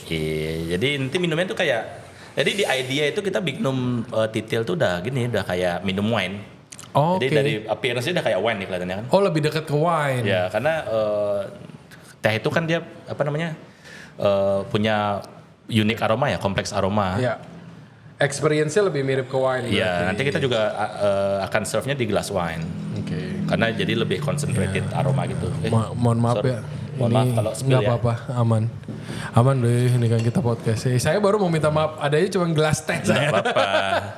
Jadi nanti minumnya tuh kayak, jadi di idea itu kita minum titil tuh udah kayak minum wine. Jadi dari appearance-nya udah kayak wine nih kelihatannya kan. Lebih dekat ke wine. Ya karena teh itu kan dia punya unik aroma ya, kompleks aroma. Ya. Experience-nya lebih mirip ke wine. Iya, nanti kita juga akan serve-nya di gelas wine. Karena jadi lebih concentrated aroma gitu. Mohon maaf ya. Mohon maaf kalau spill ya. Nggak apa-apa, aman. Aman deh, ini kan kita podcast. Saya baru mau minta maaf, adanya cuma gelas teh Nggak saya. apa-apa.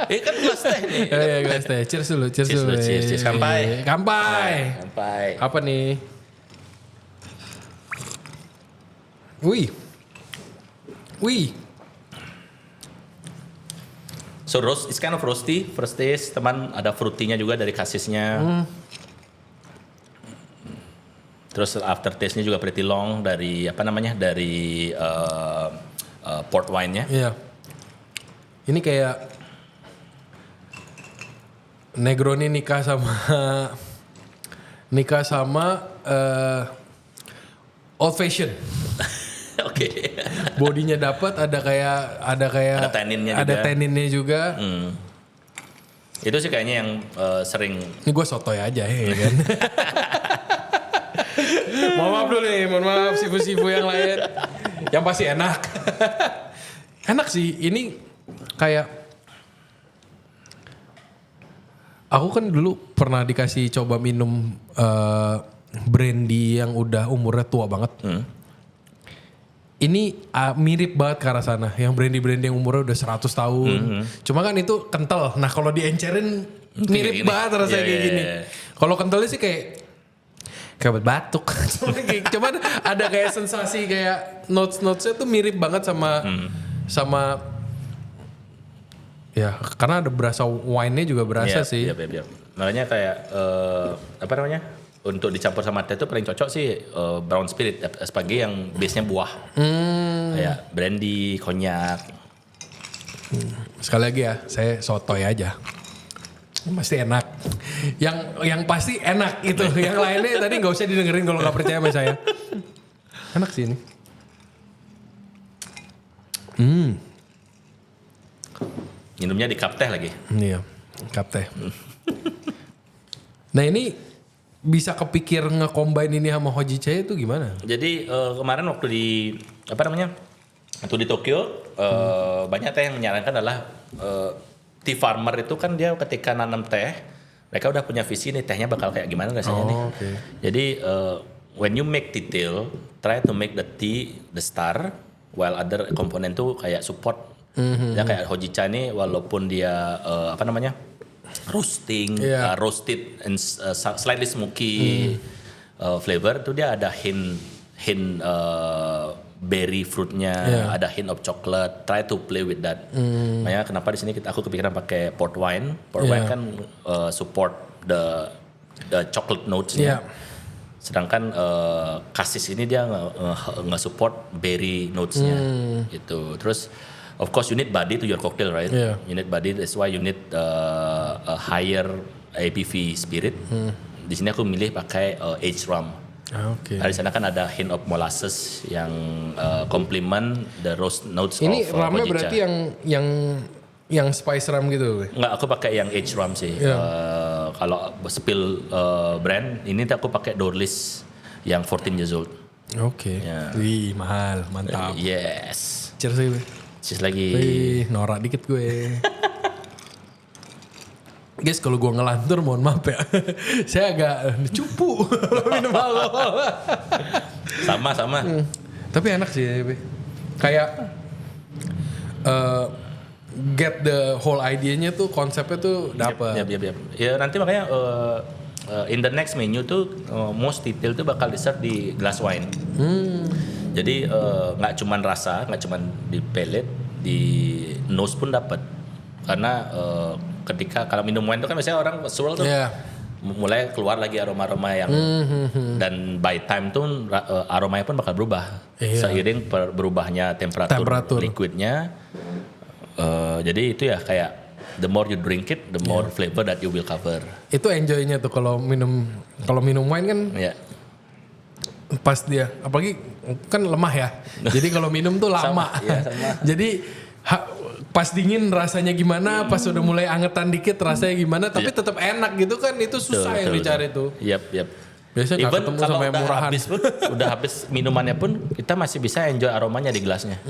Kan gelas teh nih. Iya, gelas teh. Cheers dulu, cheers dulu. Cheers. Kampai. Kampai. Apa nih? Wih. So roast, it's kind of roasty. First taste, teman ada fruitynya juga dari kasisnya. Terus after taste-nya juga pretty long dari dari port wine-nya. Iya. Ini kayak Negroni nikah sama old fashion. Oke. Bodinya dapat, ada tanninnya ada juga. tanninnya juga. Itu sih kayaknya yang sering. Ini gue sotoy aja ya kan. Mohon maaf dulu nih, mohon maaf sifu-sifu yang lain. Yang pasti enak. Enak sih, ini kayak aku kan dulu pernah dikasih coba minum brandy yang udah umurnya tua banget. Ini mirip banget ke arah sana. Yang brandy-brandy yang umurnya udah 100 tahun. Cuma kan itu kental. Nah kalau diencerin mirip banget rasanya kayak gini. Kalau kentalnya sih kayak batuk. Cuman ada kayak sensasi kayak notes-notesnya tuh mirip banget sama ya karena ada berasa wine-nya juga berasa sih. Iya. Makanya kayak untuk dicampur sama teh itu paling cocok sih brown spirit sebagai yang base-nya buah. Kayak brandy, konyak. Sekali lagi ya, saya sotoy aja. Pasti enak. Yang pasti enak itu. Yang lainnya tadi nggak usah didengerin kalau nggak percaya sama saya. Enak sih ini. Minumnya di cup teh lagi. Iya, cup teh. Nah ini bisa kepikir nge-combine ini sama hojicha itu gimana? Jadi kemarin waktu di waktu di Tokyo banyak teh yang menyarankan adalah tea farmer itu kan dia ketika nanam teh mereka udah punya visi nih tehnya bakal kayak gimana rasanya nih. Okay. Jadi when you make detail, try to make the tea the star while other komponen tuh kayak support. Ya kayak hojicha nih walaupun dia roasting, roasted and slightly smoky flavor itu dia ada hint berry fruitnya, ada hint of chocolate. Try to play with that. Makanya kenapa di sini aku kepikiran pakai port wine. Port wine kan support the chocolate notes-nya. Sedangkan kasis ini dia nggak support berry notes-nya gitu. Terus of course you need body to your cocktail, right? Yeah. You need body, that's why you need a higher ABV spirit. Di sini aku milih pakai aged rum. Oke. Nah, di sana kan ada hint of molasses yang complement the roast notes ini of rumnya hojicha. berarti yang spice rum gitu. Enggak, aku pakai yang aged rum sih. Kalau spill brand, ini aku pakai Dorlis yang 14 years old. Oke. Wih, mahal, mantap. Yes. Cheers lagi. Cheers lagi. Wih, norak dikit gue. Guys, kalau gue ngelantur mohon maaf ya. Saya agak cupu minum alkohol. Sama. Tapi enak sih. Kayak get the whole idea-nya tuh, konsepnya tuh dapet. Yep. Ya nanti makanya in the next menu tuh most detail tuh bakal di-serve di glass wine. Jadi nggak cuman rasa, nggak cuman di palate, di nose pun dapat. Karena ketika kalau minum wine itu kan biasanya orang swirl tuh mulai keluar lagi aroma-aroma yang dan by time tuh aromanya pun bakal berubah seiring berubahnya temperatur liquidnya. Jadi itu ya kayak the more you drink it, the more flavor that you will cover. Itu enjoy-nya tuh kalau minum wine kan. Pas dia, apalagi kan lemah ya. Jadi kalau minum tuh lama. sama. Jadi pas dingin rasanya gimana, pas udah mulai angetan dikit rasanya gimana, tapi tetap enak gitu kan, itu susah yang dicari tuh. Yap. Biasanya gak ketemu sama yang murahan. Udah habis minumannya pun kita masih bisa enjoy aromanya di gelasnya.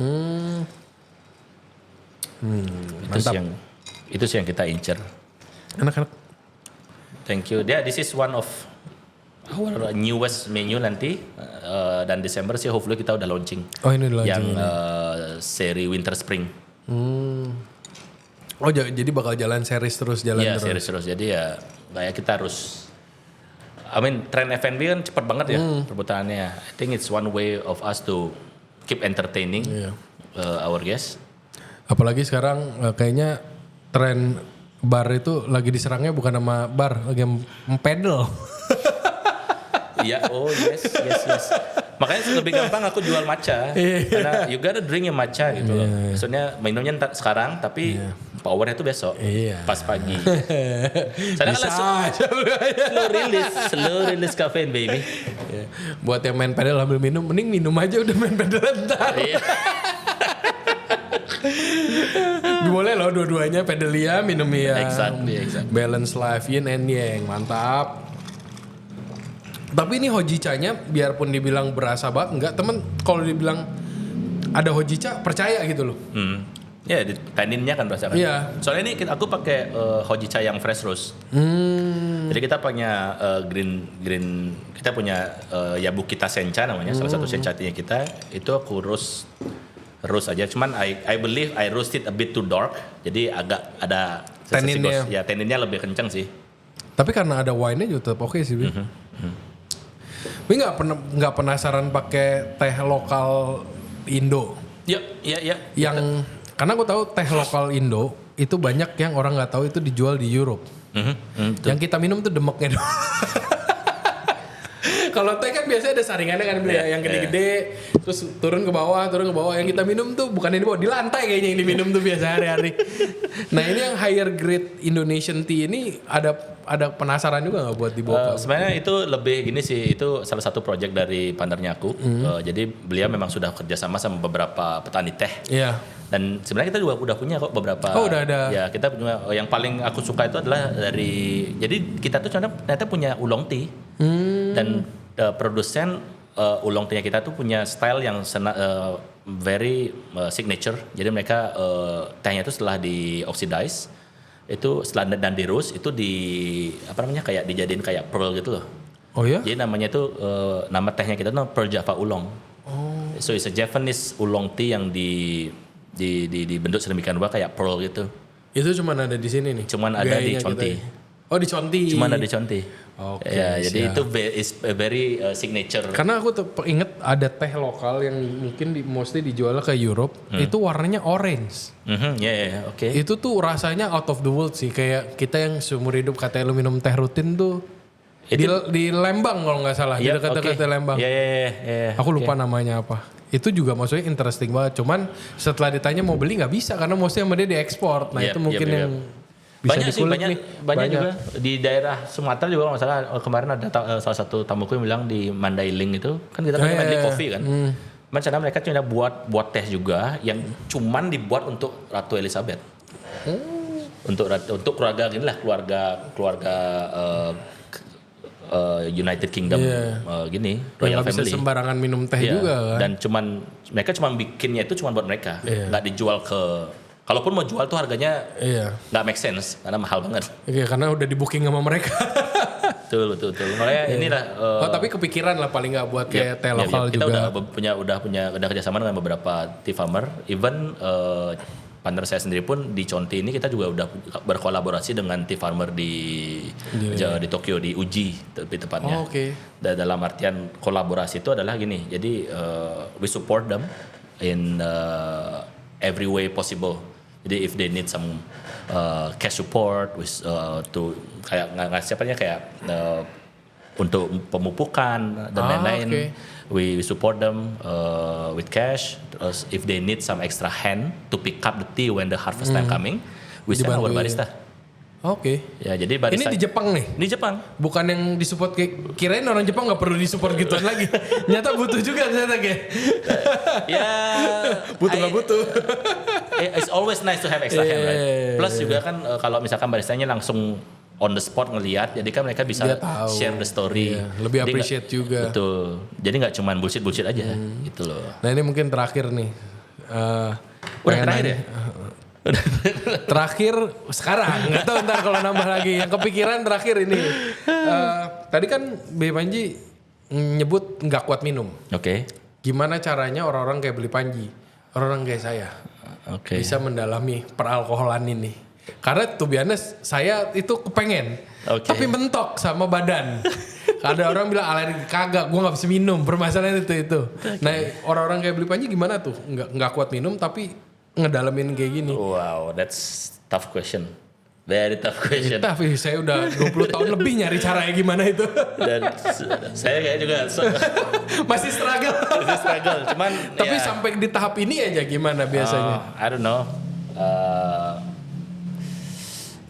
Itu sih yang kita incer. Enak. Thank you. This is one of our newest menu nanti dan Desember sih hopefully kita udah launching. Oh ini launching. Yang seri Winter Spring. Oh jadi bakal jalan series terus jalan Iya, terus. series terus. Jadi ya kayak kita harus tren F&B kan cepat banget ya perputarannya. I think it's one way of us to keep entertaining our guests. Apalagi sekarang kayaknya tren bar itu lagi diserangnya bukan sama bar, lagi pedal. Iya, oh yes. Makanya lebih gampang aku jual matcha. Karena you gotta drink your matcha gitu loh. Maksudnya minumnya sekarang tapi powernya itu besok. Pas pagi. Saya kan langsung slow release caffeine baby. Buat yang main pedal sambil minum, mending minum aja udah main pedal ntar. Boleh loh dua-duanya, pedalia, minum ya. Exactly. Balance life, yin and yang, mantap. Tapi ini hojichanya biarpun dibilang berasa banget, enggak temen kalau dibilang ada hojicha percaya gitu loh. Ya, di tanninnya kan berasa kan. Iya. Soalnya ini aku pakai hojicha yang fresh roast. Jadi kita punya green kita punya Yabukita Sencha namanya, salah satu sencha tea kita. Itu aku roast aja. Cuman I believe I roasted a bit too dark. Jadi agak ada Tanninnya. Ya tanninnya lebih kencang sih. Tapi karena ada wine-nya juga tetap oke sih, Bi. Tapi nggak penasaran pakai teh lokal Indo? Ya. Yang karena aku tahu teh lokal Indo itu banyak yang orang nggak tahu itu dijual di Europe. Yang kita minum tuh demeknya doang. Kalau teh kan biasanya ada saringannya kan, yang gede-gede, terus turun ke bawah. Yang kita minum tuh bukan di bawah, di lantai kayaknya yang diminum tuh biasa hari-hari. Nah ini yang higher grade Indonesian tea ini ada penasaran juga nggak buat dibawa? Sebenarnya itu lebih gini sih, itu salah satu project dari partnernya aku. Jadi beliau memang sudah kerjasama sama beberapa petani teh. Iya. Dan sebenarnya kita juga udah punya kok beberapa. Oh udah ada. Ya kita punya. Yang paling aku suka itu adalah dari. Jadi kita tuh ternyata punya oolong tea. Dan produsen oolong tea kita tuh punya style yang very signature. Jadi mereka tehnya itu setelah di oxidize itu setelah dan di roast itu kayak dijadiin kayak pearl gitu loh. Oh ya? Jadi namanya itu nama tehnya kita tuh Pearl Java Oolong. So it's a Japanese oolong tea yang dibentuk sedemikian rupa kayak pearl gitu. Itu cuman ada di sini nih. Cuman ada di Chonti. Oh di Chonti. Cuman ada di Chonti. Oke. Ya, jadi itu is a very signature. Karena aku inget ada teh lokal yang mungkin mostly dijual ke Europe, itu warnanya orange. Oke. Itu tuh rasanya out of the world sih, kayak kita yang seumur hidup katanya lu minum teh rutin tuh. Di Lembang kalau nggak salah, di dekat-dekat Lembang. Iya. Aku lupa namanya apa. Itu juga maksudnya interesting banget. Cuman setelah ditanya mau beli nggak bisa karena mostly sama dia diekspor. Nah itu mungkin yang bisa banyak sih, banyak juga di daerah Sumatera juga kalau nggak salah. Kemarin ada salah satu tamuku yang bilang di Mandailing itu kan kita pakai Mandailing Coffee kan. Macam mereka cuma buat teh juga yang cuman dibuat untuk Ratu Elizabeth. Untuk keluarga gini lah, keluarga United Kingdom gini, Royal Family. Bisa sembarangan minum teh juga kan. Dan mereka cuma bikinnya itu cuma buat mereka, nggak dijual ke. Kalaupun mau jual tuh harganya nggak make sense karena mahal banget. Iya, karena udah di booking sama mereka. Betul. Makanya inilah. Tapi kepikiran lah paling nggak buat kayak teh lokal kita juga. Kita udah kerjasama dengan beberapa tea farmer. Even partner saya sendiri pun di Chonti ini kita juga udah berkolaborasi dengan tea farmer di Tokyo, di Uji lebih tepatnya. Dalam artian kolaborasi itu adalah gini. Jadi we support them in every way possible. Jadi if they need some cash support to kayak ngasih untuk pemupukan dan lain-lain, we support them with cash. Terus if they need some extra hand to pick up the tea when the harvest time coming, we send our barista. Ya jadi barista. Ini di Jepang nih? Di Jepang. Bukan yang disupport kirain orang Jepang nggak perlu disupport gituan lagi. Nyata butuh juga ternyata kayak. Ya. Butuh. It's always nice to have extra hand, right? Plus juga kan kalau misalkan baristanya langsung on the spot ngelihat, jadi kan mereka bisa share the story. Lebih appreciate juga. Betul. Jadi nggak cuma bullshit aja gitu loh. Nah ini mungkin terakhir nih. Udah terakhir ya? Terakhir sekarang, nggak tahu ntar kalau nambah lagi. Yang kepikiran terakhir ini. Tadi kan Beli Panji nyebut nggak kuat minum. Oke. Gimana caranya orang-orang kayak Beli Panji, orang-orang kayak saya Oke. bisa mendalami peralkoholan ini? Karena to be honest, saya itu kepengen, tapi mentok sama badan. Ada orang bilang alergi, kagak, gue nggak bisa minum. Permasalahan itu. Nah, orang-orang kayak Beli Panji gimana tuh? Nggak kuat minum tapi ngedalamin kayak gini. Wow, that's tough question. Very tough question. Tapi saya udah 20 tahun lebih nyari caranya gimana itu. Dan saya kayak juga Masih struggle. Cuman tapi sampai di tahap ini aja gimana biasanya? I don't know.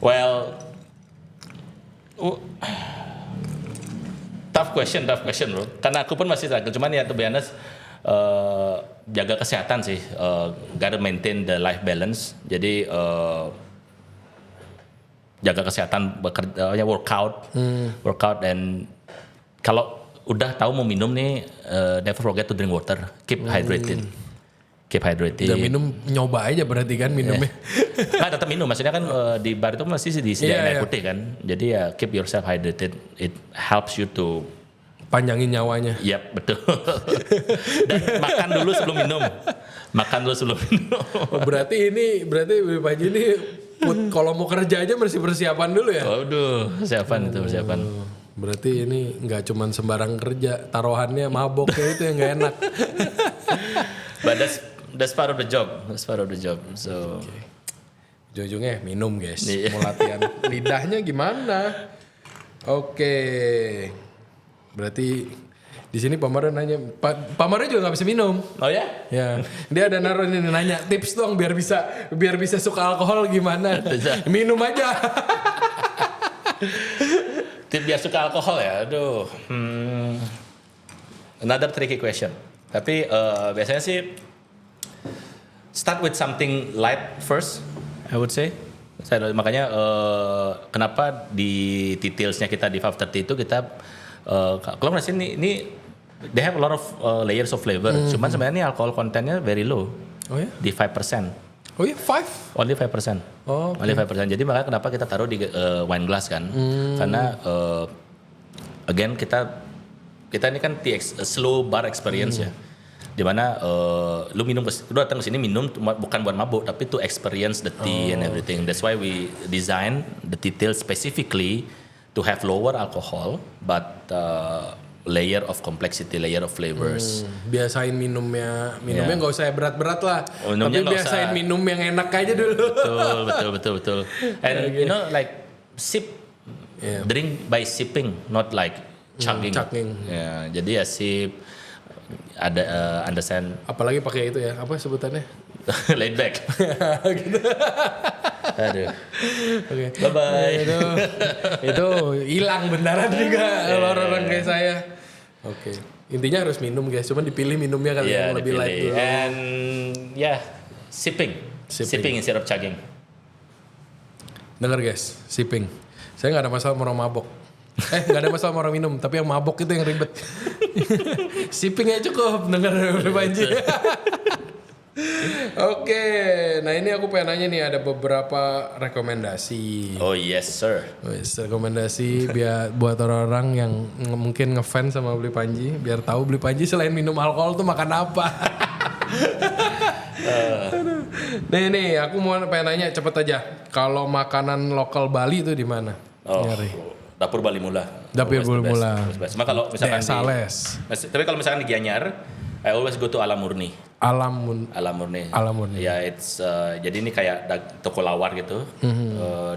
Well, tough question bro. Karena aku pun masih struggle. Cuman ya to be honest, jaga kesehatan sih. Gotta maintain the life balance. Jadi jaga kesehatan, bekerja, workout, dan kalau udah tahu mau minum nih, never forget to drink water, keep hydrated. Udah minum, nyoba aja berarti kan minumnya. Nah, tetap minum, maksudnya kan di bar itu masih disediain air putih kan, jadi ya keep yourself hydrated, it helps you to panjangin nyawanya. Yap, betul. Dan makan dulu sebelum minum. Berarti Beli Panji ini kalau mau kerja aja mesti persiapan dulu ya? Persiapan. Berarti ini nggak cuman sembarang kerja, taruhannya mabok kayak itu yang nggak enak. But that's part of the job. So, ujung-ujungnya minum guys. Mau latihan lidahnya gimana? Oke. Berarti di sini Pak Mario nanya, Pak Mario juga nggak bisa minum. Oh ya? Ya, dia ada naruh ini nanya tips dong biar bisa suka alkohol gimana? Minum aja. Tips biar suka alkohol ya, aduh. Another tricky question. Tapi biasanya sih start with something light first, I would say. Makanya kenapa di detailsnya kita di 530 itu kita kalau nggak sih ini they have a lot of layers of flavor. Cuman sebenarnya ini alkohol kontennya very low. Oh ya? Di 5%. Oh ya, 5? Only 5%. Oh, okay. Only 5%. Jadi makanya kenapa kita taruh di wine glass kan? Karena again kita ini kan slow bar experience ya. Dimana lu datang ke sini minum bukan buat mabuk tapi to experience the tea and everything. That's why we design the details specifically to have lower alcohol but layer of complexity, layer of flavors. Biasain minumnya nggak usah berat-berat lah. Tapi biasain minum yang enak aja dulu. Betul. And you know like drink by sipping, not like chugging. Ya, jadi ya sip. Ada understand. Apalagi pakai itu ya, apa sebutannya? Laid back. Gitu. Aduh. Oke. Bye bye. Itu hilang beneran juga kalau orang-orang kayak saya. Oke. Intinya harus minum guys, cuman dipilih minumnya kali yang lebih light dulu. And sipping instead of chugging. Dengar guys, sipping. Saya nggak ada masalah sama orang mabok. Nggak ada masalah sama orang minum, tapi yang mabok itu yang ribet. Sipping aja cukup, dengar Beli Panji. Oke, nah ini aku pengen nanya nih, ada beberapa rekomendasi. Oh yes sir. Rekomendasi biar buat orang-orang yang mungkin ngefans sama Beli Panji, biar tahu Beli Panji selain minum alkohol tuh makan apa. Nih, aku mau pengen nanya cepet aja. Kalau makanan lokal Bali itu di mana? Nyari. Dapur Bali Mula. Dapur Bali Mula. Cuma kalau misalkan tapi kalau misalkan di Gianyar, I always go to Alam Murni. Alam Murni. Ya, jadi ini kayak toko lawar gitu.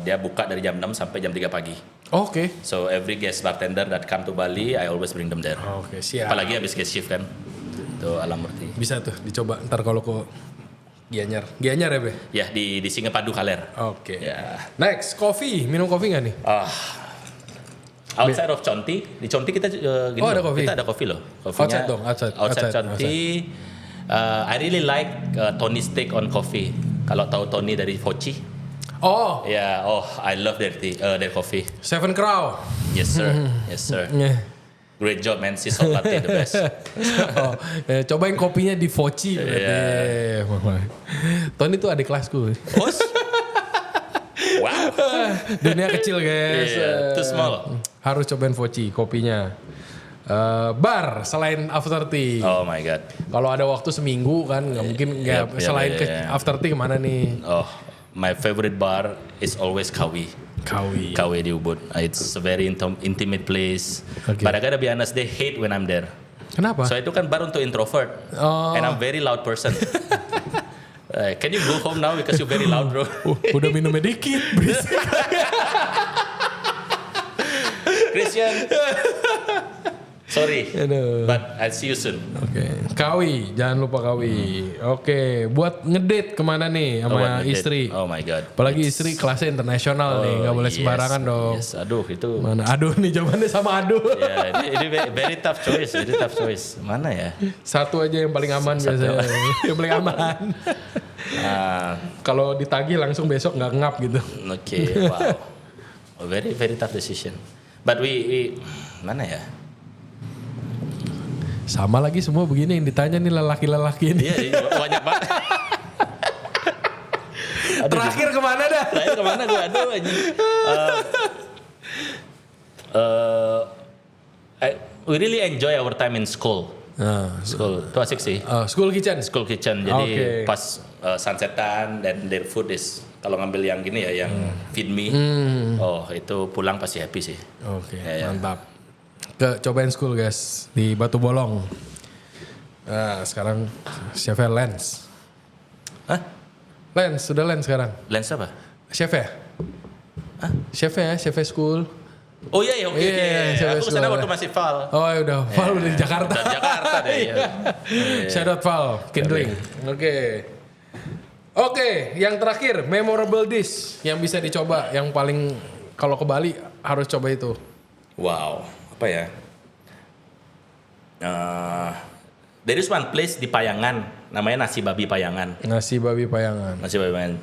Dia buka dari jam 6 sampai jam 3 pagi. Oke. So every guest bartender that come to Bali, I always bring them there. Oke, siap. Apalagi habis guest shift kan. Tuh Alam Murni. Bisa tuh dicoba ntar kalau ke Gianyar ya Be? Ya di Singapadu Kaler. Oke. Ya. Next, kopi. Minum kopi nggak nih? Outside of Conti, di Conti kita gini ada kopi. Kita ada kopi loh. Kopinya outside Conti. I really like Tony's take on coffee. Kalau tahu Tony dari Foci. Oh. I love their coffee. Seven Crow. Yes sir. Yeah. Great job man, sea salt latte the best. Cobain kopinya di Voci berarti. Tony tuh adik kelasku. Bos? Wow. Dunia kecil guys. Too small. Harus cobain Voci kopinya. Bar selain after tea. Oh my god. Kalau ada waktu seminggu kan nggak mungkin nggak selain ke after tea kemana nih? Oh, my favorite bar is always Kawi. Kawi di Ubud. It's a very intimate place. Okay. But I gotta be honest, they hate when I'm there. Kenapa? So itu kan bar untuk introvert. And I'm very loud person. Can you go home now because you're very loud, bro? Udah minumnya dikit, berisik. Christian. Sorry, Aduh. but I'll see you soon. Oke, Kawi, jangan lupa Kawi. Oke, buat ngedate kemana nih sama istri? Oh my god. Apalagi istri kelasnya internasional nih, nggak boleh sembarangan dong. Yes, aduh itu. Mana aduh nih jawabannya sama aduh. Ya, ini very tough choice. Mana ya? Satu aja yang paling aman biasanya. Yang paling aman. Kalau ditagih langsung besok nggak ngap gitu. Oke, wow. A very tough decision. But we mana ya? Sama lagi semua begini yang ditanya nih lelaki-lelaki ini. Iya, banyak banget. Terakhir kemana dah? Terakhir kemana gue? Aduh anjing. We really enjoy our time in school. School, itu asik sih. School kitchen. School kitchen, jadi pas sunsetan dan their food is kalau ngambil yang gini ya, yang feed me. Oh itu pulang pasti happy sih. Oke, mantap. Cobain school guys di Batu Bolong. Nah sekarang chefnya Lens. Hah? Lens, sudah Lens sekarang. Lens apa? Chef ya? Hah? Chefnya School. Oh iya, oke. Aku kesana waktu masih Val. Oh ya udah, Val udah di Jakarta. Dari Jakarta deh. Ya. Shout out Val, Kindling. Oke, yang terakhir memorable dish yang bisa dicoba, yang paling kalau ke Bali harus coba itu. Wow, apa ya? There is one place di Payangan, namanya Nasi Babi Payangan. Nasi Babi Payangan. Nasi Babi Payangan.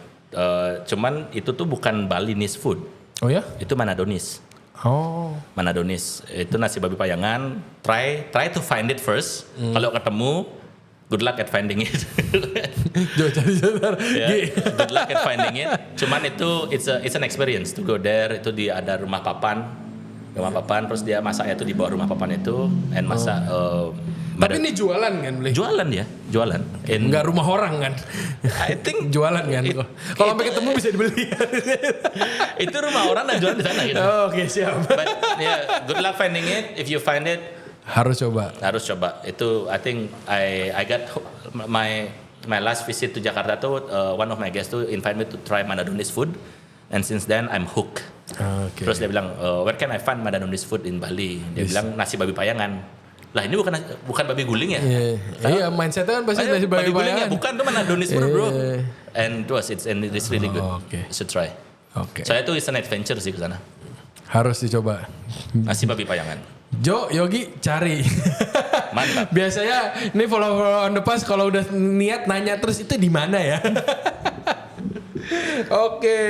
Cuman itu tuh bukan Balinese food. Oh ya? Itu Manadonese. Oh. Manadonese. Itu nasi babi Payangan. Try to find it first. Kalau ketemu, good luck at finding it. Good luck at finding it. Cuman itu it's an experience to go there. Itu ada rumah papan, terus dia masaknya itu di bawah rumah papan itu, and masak. Tapi ini jualan kan, beli? Jualan. Enggak rumah orang kan? I think jualan kan. Kalau sampai ketemu bisa dibeli. Itu rumah orang dan jualan di sana gitu. Oke, siap. But yeah, good luck finding it. If you find it, harus coba. Itu I think I got my last visit to Jakarta tuh one of my guests tuh invite me to try Manadonese food, and since then I'm hooked. Okay. Terus dia bilang, where can I find Manadonese food in Bali? Dia bilang nasi babi Payangan. Lah ini bukan babi guling ya? Iya, mindsetnya kan pasti nasi babi guling Payangan. ya, bukan itu Manadonese food bro. And it's really good. Okay. You should try. Oke. Saya itu is an adventure sih ke sana. Harus dicoba. Nasi babi Payangan. Jo, Yogi cari. Mantap. Biasanya ini follow on the pass kalau udah niat nanya terus itu di mana ya? Oke,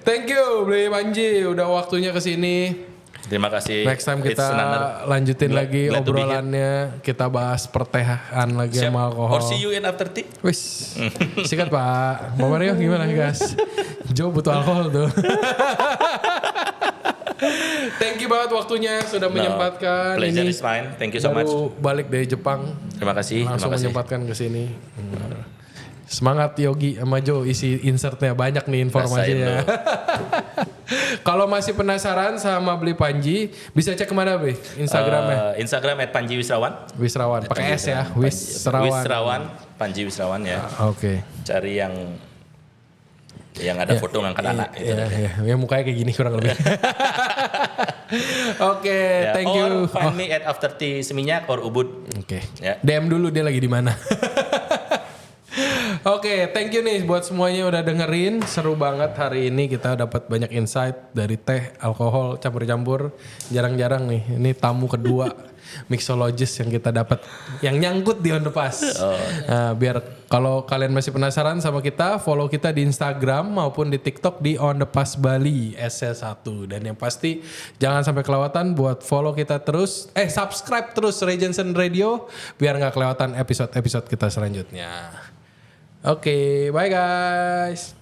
thank you Bli Panji udah waktunya kesini. Terima kasih. Next time kita lanjutin lagi obrolannya. Kita bahas pertehan lagi sama alkohol. Or see you in after tea. Wis, sikat Pak. Pak Mario gimana guys? Jo butuh alkohol tuh. Thank you banget waktunya sudah menyempatkan. Pleasure ini is mine. Thank you so much. Baru balik dari Jepang. Terima kasih. Langsung menyempatkan ke sini. Semangat Yogi sama Jo, isi insertnya banyak nih informasinya. Kalau masih penasaran sama Bli Panji, bisa cek kemana Bli? Instagramnya? Instagram @panjiwisrawan. Wisrawan, pakai S ya? Wisrawan. Panji Wisrawan ya. Oke. Cari yang ada foto ngangkat anak. Yang mukanya kayak gini kurang lebih. Oke, thank you. Or find me at After Tea Seminyak or Ubud. Oke. Ya. DM dulu dia lagi di mana. Oke, thank you nih buat semuanya udah dengerin. Seru banget hari ini kita dapat banyak insight dari teh, alkohol, campur-campur. Jarang-jarang nih, ini tamu kedua mixologist yang kita dapat yang nyangkut di On The Pass. Nah, biar kalau kalian masih penasaran sama kita, follow kita di Instagram maupun di TikTok di On The Pass Bali SC1. Dan yang pasti jangan sampai kelewatan buat follow kita terus, subscribe terus Regensen Radio biar nggak kelewatan episode-episode kita selanjutnya. Oke, bye guys.